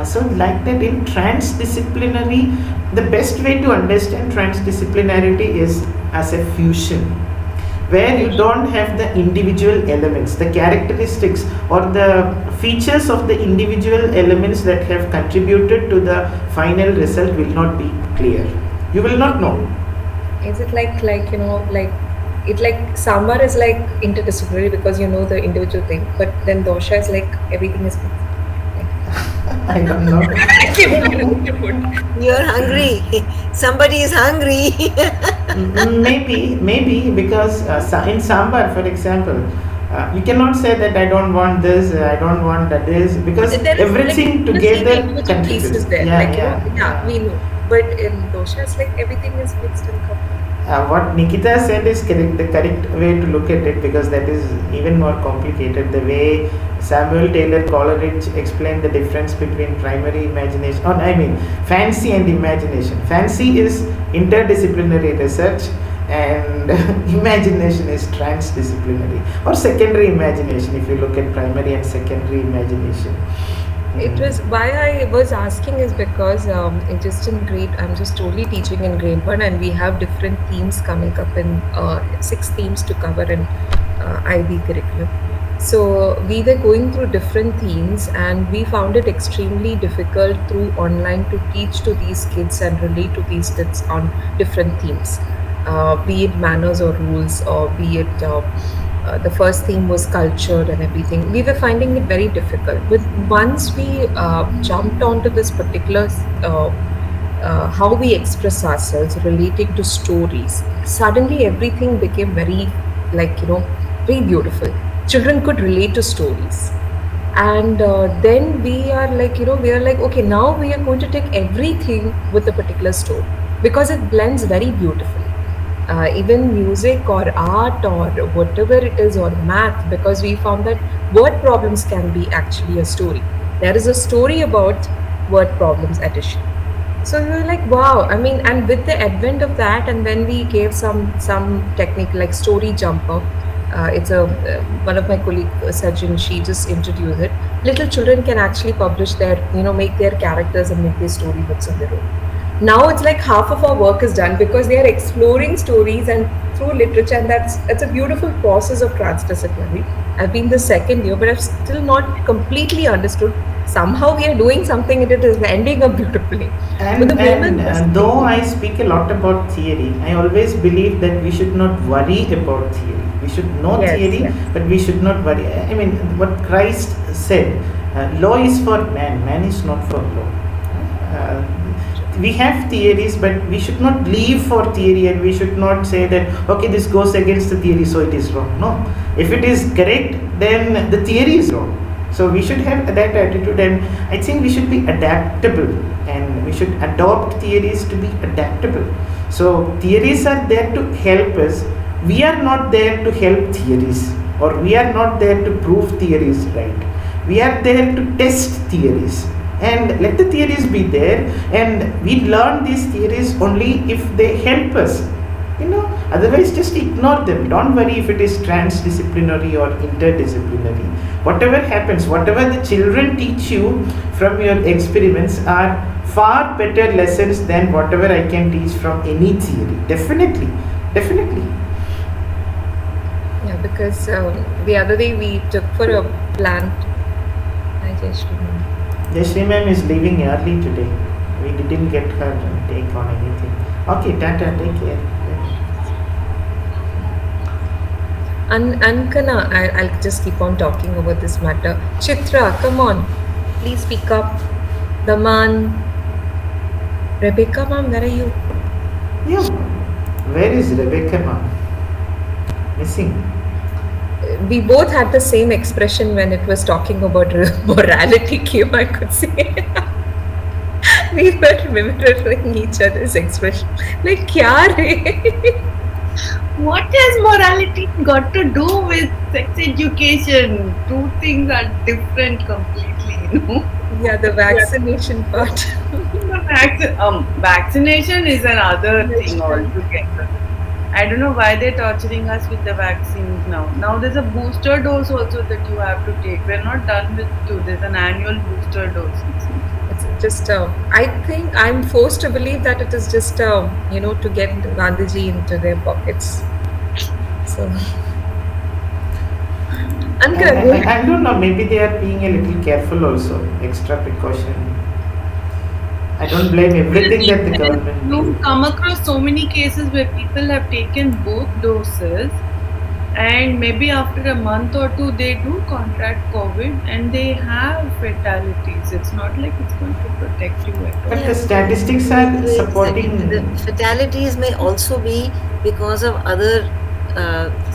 so like that in transdisciplinary, the best way to understand transdisciplinarity is as a fusion, where you don't have the individual elements, the characteristics or the features of the individual elements that have contributed to the final result will not be clear. You will not know. Is it like sambar is like interdisciplinary because you know the individual thing, but then dosha is like everything is I don't know. You're hungry. Somebody is hungry. Maybe because in sambar, for example, you cannot say that I don't want this, I don't want that this, because everything together contributes. We know. But in dosha, it's like everything is mixed and coupled. What Nikita said is correct, the correct way to look at it, because that is even more complicated. The way Samuel Taylor Coleridge explained the difference between primary imagination, fancy and imagination. Fancy is interdisciplinary research and imagination is transdisciplinary or secondary imagination if you look at primary and secondary imagination. It was why I was asking is because just in grade, I'm just totally teaching in grade 1 and we have different themes coming up in 6 themes to cover in IB curriculum. So we were going through different themes and we found it extremely difficult through online to teach to these kids and relate to these kids on different themes, be it manners or rules or be it the first theme was culture and everything. We were finding it very difficult. But once we jumped onto this particular how we express ourselves relating to stories, suddenly everything became very very beautiful. Children could relate to stories. And then we are okay, now we are going to take everything with a particular story because it blends very beautifully. Even music or art or whatever it is or math, because we found that word problems can be actually a story. There is a story about word problems addition. So we were like, wow, and with the advent of that, and when we gave some technique like story jumper, it's one of my colleague Sajjan, she just introduced it. Little children can actually publish their, make their characters and make their storybooks on their own. Now it's like half of our work is done because they are exploring stories and through literature, and that's a beautiful process of transdisciplinary. I've been the second year, but I've still not completely understood. Somehow we are doing something and it is ending up beautifully. And though I speak a lot about theory, I always believe that we should not worry about theory. We should know theory, but we should not worry. What Christ said, law is for man, man is not for law. We have theories, but we should not live for theory, and we should not say that, okay, this goes against the theory, so it is wrong. No. If it is correct, then the theory is wrong. So we should have that attitude, and I think we should be adaptable, and we should adopt theories to be adaptable. So theories are there to help us. We are not there to help theories, or we are not there to prove theories right. We are there to test theories. And let the theories be there, and we learn these theories only if they help us. Otherwise just ignore them. Don't worry if it is transdisciplinary or interdisciplinary. Whatever happens, whatever the children teach you from your experiments are far better lessons than whatever I can teach from any theory. Definitely. Yeah, because the other day we took for a plant. I just remember. Yashri ma'am is leaving early today. We didn't get her take on anything. Okay, Tata, take care. Ankana, I'll just keep on talking about this matter. Chitra, come on. Please speak up. Daman. Rebecca ma'am, where are you? Yeah. Where is Rebecca ma'am? Missing. We both had the same expression when it was talking about morality came, I could say. We were mirroring each other's expression. Like, kya re? What has morality got to do with sex education? Two things are different completely, Yeah, the vaccination part. Vaccination is another thing altogether. I don't know why they're torturing us with the vaccines now. Now there's a booster dose also that you have to take. We're not done with two. There's an annual booster dose. It's just, I think I'm forced to believe that it is just, to get Gandhiji into their pockets. So, I don't know, maybe they are being a little careful also, extra precaution. I don't blame everything that the government You do. come across so many cases where people have taken both doses and maybe after a month or two they do contract COVID and they have fatalities. It's not like it's going to protect you at all. But the statistics are Exactly. supporting. The fatalities may also be because of other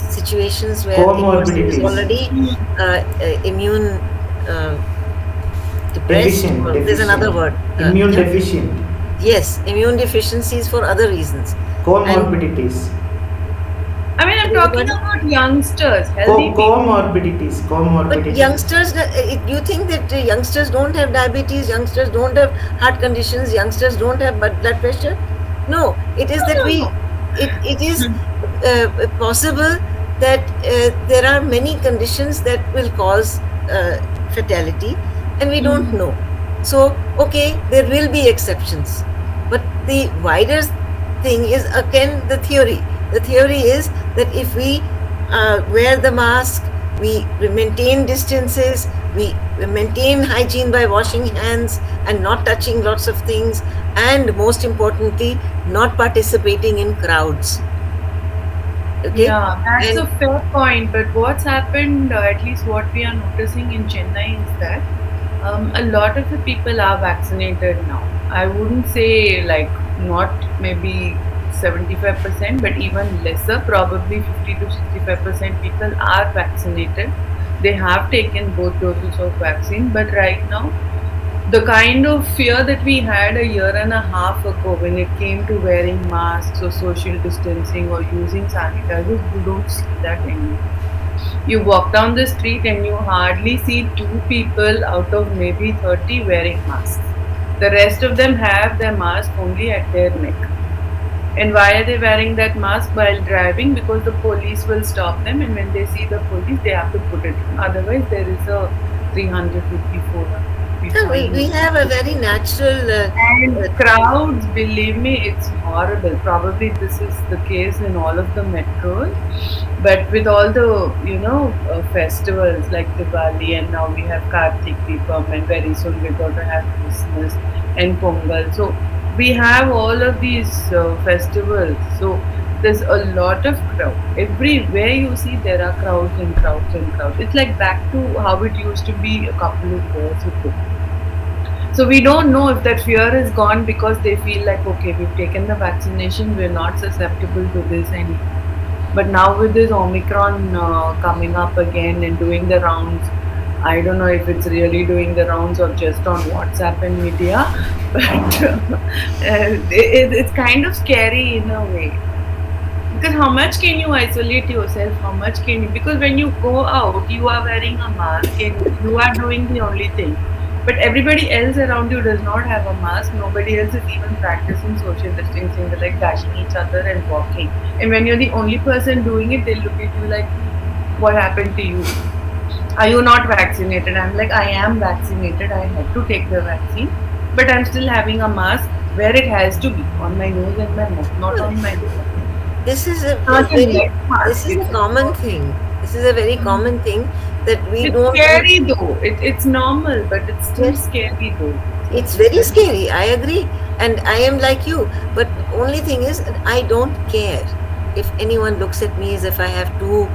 situations where the person is Comorbidities. already immune depressed. Deficient, Or there's another word. Immune yeah. deficient. Yes, immune deficiencies for other reasons. Comorbidities. I mean, I'm talking about youngsters, healthy people. Comorbidities. But Comorbidities. youngsters, you think that youngsters don't have diabetes, youngsters don't have heart conditions, youngsters don't have blood pressure? No, it is that it is possible that there are many conditions that will cause fatality and we don't know. So, okay, there will be exceptions. But the wider thing is again the theory. The theory is that if we wear the mask, we maintain distances, we maintain hygiene by washing hands and not touching lots of things, and most importantly, not participating in crowds. Okay? Yeah, that's And- a fair point. But what's happened, at least what we are noticing in Chennai, is that a lot of the people are vaccinated now. I wouldn't say like not maybe 75%, but even lesser, probably 50 to 65% people are vaccinated. They have taken both doses of vaccine, but right now, the kind of fear that we had a year and a half ago when it came to wearing masks or social distancing or using sanitizers, you don't see that anymore. You walk down the street and you hardly see 2 people out of maybe 30 wearing masks. The rest of them have their mask only at their neck. And why are they wearing that mask while driving? Because the police will stop them, and when they see the police, they have to put it on. Otherwise, there is a 300 rupee, 400 rupee No, we fine. have a very natural. And crowds, believe me, it's horrible. Probably this is the case in all of the metros. But with all the, festivals like Diwali, and now we have Kartik Deepam, and very soon we're going to have Christmas and Pongal. So we have all of these festivals. So there's a lot of crowd. Everywhere you see, there are crowds and crowds and crowds. It's like back to how it used to be a couple of years ago. So we don't know if that fear is gone because they feel like, okay, we've taken the vaccination, we're not susceptible to this anymore. But now with this Omicron coming up again and doing the rounds, I don't know if it's really doing the rounds or just on WhatsApp and media, but it's kind of scary in a way. Because how much can you isolate yourself? How much can you? Because when you go out, you are wearing a mask and you are doing the only thing. But everybody else around you does not have a mask. Nobody else is even practicing social distancing. They're like dashing each other and walking. And when you're the only person doing it, they look at you like, what happened to you? Are you not vaccinated? I'm like, I am vaccinated. I had to take the vaccine. But I'm still having a mask where it has to be, on my nose and my mouth, not on my nose. This is a Not a very, neck mask. this is a common thing. This is a very common thing that we It's don't. scary though. It's normal, but it's still Yes. scary though. It's very scary. I agree, and I am like you. But only thing is, I don't care if anyone looks at me as if I have 2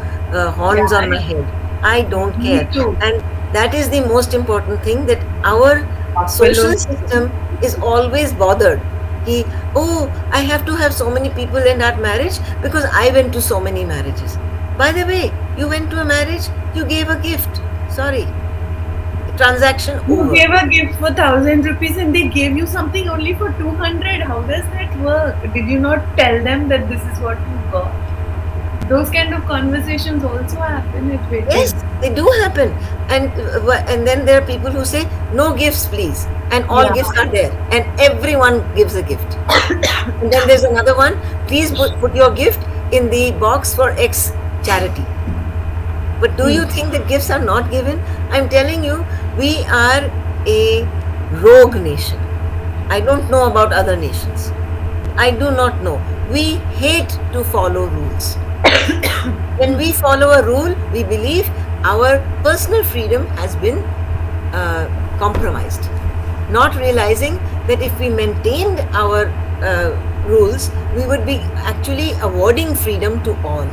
horns Yeah, on my head. I don't Me care, too. and that is the most important thing. That our social system is always bothered. Oh, I have to have so many people in that marriage because I went to so many marriages. By the way, you went to a marriage, you gave a gift. Sorry. Transaction You over. gave a gift for 1,000 rupees and they gave you something only for 200. How does that work? Did you not tell them that this is what you got? Those kind of conversations also happen at weddings. Yes, they do happen. And then there are people who say, no gifts, please. And all Yeah. gifts are there. And everyone gives a gift. And then there's another one, please put your gift in the box for X charity. But do you think that gifts are not given? I'm telling you, we are a rogue nation. I don't know about other nations. I do not know. We hate to follow rules. When we follow a rule, we believe our personal freedom has been compromised. Not realizing that if we maintained our rules, we would be actually awarding freedom to all.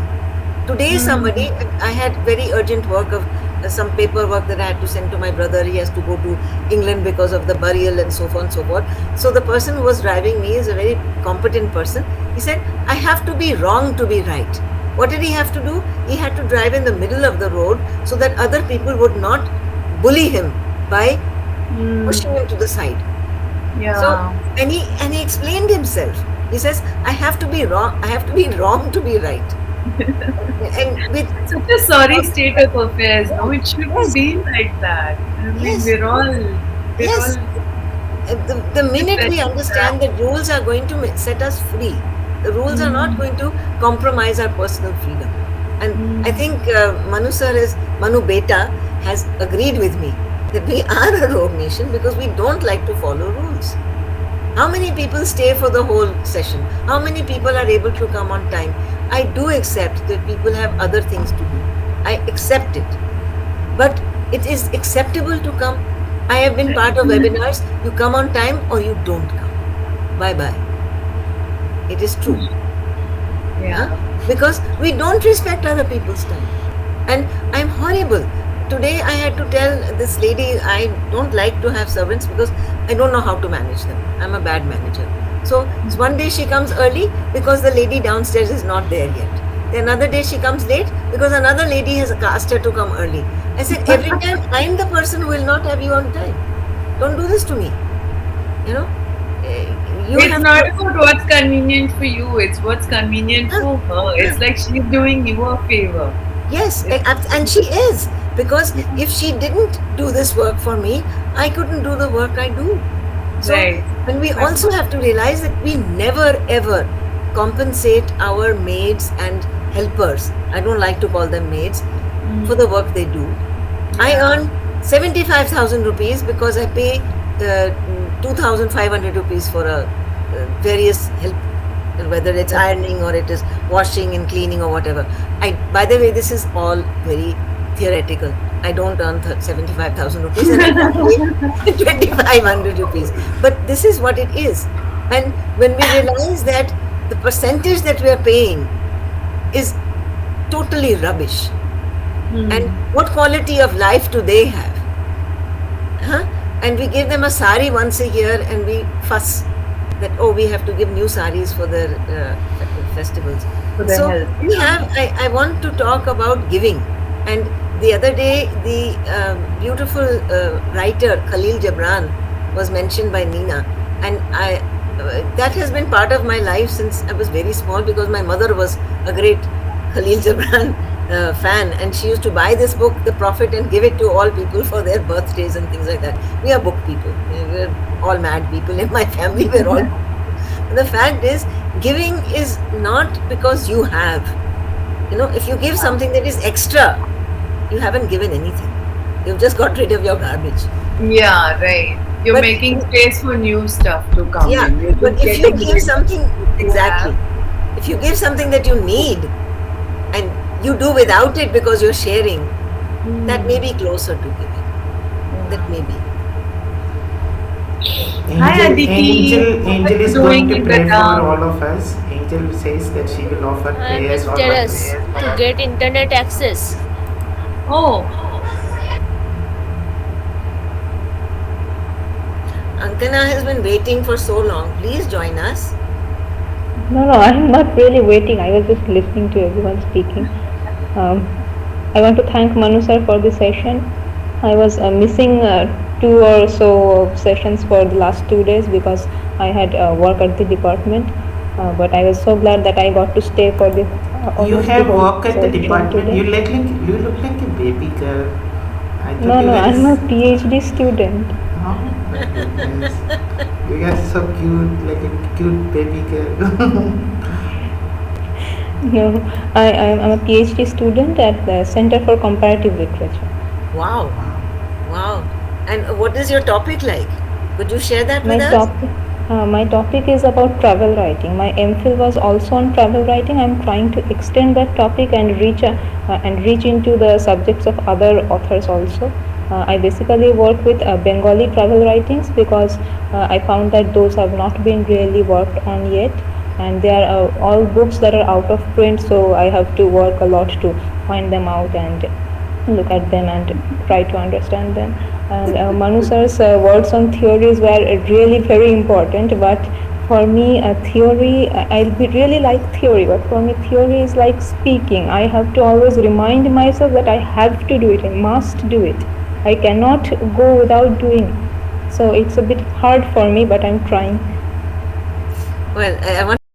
Today, somebody, I had very urgent work of some paperwork that I had to send to my brother. He has to go to England because of the burial and so on and so forth. So the person who was driving me is a very competent person. He said, I have to be wrong to be right. What did he have to do? He had to drive in the middle of the road so that other people would not bully him by pushing him to the side. Yeah. So, and he explained himself. He says, I have to be wrong. I have to be wrong to be right. And with such a sorry state of affairs. No, it shouldn't be like that. I mean, Yes. we're all. Yes. The minute we understand that rules are going to set us free, the rules are not going to compromise our personal freedom. And I think Manu Beta has agreed with me that we are a rogue nation because we don't like to follow rules. How many people stay for the whole session? How many people are able to come on time? I do accept that people have other things to do. I accept it. But it is acceptable to come. I have been part of webinars. You come on time or you don't come. Bye-bye. It is true. Yeah. Because we don't respect other people's time. And I'm horrible. Today I had to tell this lady I don't like to have servants because I don't know how to manage them. I'm a bad manager. So one day she comes early because the lady downstairs is not there yet. The another day she comes late because another lady has asked her to come early. I said, every time I'm the person who will not have you on time. Don't do this to me. You know? It's not about what's convenient for you, it's what's convenient for her. It's like she's doing you a favor. Yes, and she is. Because if she didn't do this work for me, I couldn't do the work I do. So, Right. and we also have to realize that we never ever compensate our maids and helpers. I don't like to call them maids for the work they do. I earn 75,000 rupees because I pay 2,500 rupees for various help, whether it's ironing or it is washing and cleaning or whatever. By the way, this is all very theoretical. I don't earn 75,000 rupees and I pay 2,500 rupees. But this is what it is. And when we realize that the percentage that we are paying is totally rubbish, and what quality of life do they have? And we give them a sari once a year and we fuss that, oh, we have to give new saris for their festivals. For their So health, we have, I want to talk about giving. And the other day, the beautiful writer Khalil Gibran was mentioned by Nina, and that has been part of my life since I was very small because my mother was a great Khalil Gibran fan, and she used to buy this book, The Prophet, and give it to all people for their birthdays and things like that. We are book people. We're all mad people in my family. We're all. The fact is, giving is not because you have. You know, if you give something that is extra, you haven't given anything. You've just got rid of your garbage. Yeah, right. You're making space for new stuff to come in. You're But just if you getting give rid something, exactly. If you give something that you need and you do without it because you're sharing, that may be closer to giving. That may be. Hi, Aditi. Angel is Doing going to it pray for better. all of us. Angel says that she will offer I am prayers with all Teres to get internet access. Oh, Ankana has been waiting for so long. Please join us. No, I'm not really waiting. I was just listening to everyone speaking. I want to thank Manu sir for this session. I was missing 2 or so sessions for the last 2 days because I had work at the department. But I was so glad that I got to stay for the. You almost have the whole work at the session department. today. You look like a baby girl. I thought No, you were I'm a PhD student. Oh my goodness. You are so cute, like a cute baby girl. No, I'm a PhD student at the Center for Comparative Literature. Wow. Wow. And what is your topic like? Could you share that My with us? my topic is about travel writing. My MPhil was also on travel writing. I'm trying to extend that topic and reach into the subjects of other authors also. I basically work with Bengali travel writings because I found that those have not been really worked on yet, and they are all books that are out of print, so I have to work a lot to find them out and look at them and try to understand them. And Manu sir's words on theories were really very important, but for me, a theory, really like theory, but for me, theory is like speaking. I have to always remind myself that I have to do it, I must do it. I cannot go without doing it. So it's a bit hard for me, but I'm trying. Well, I want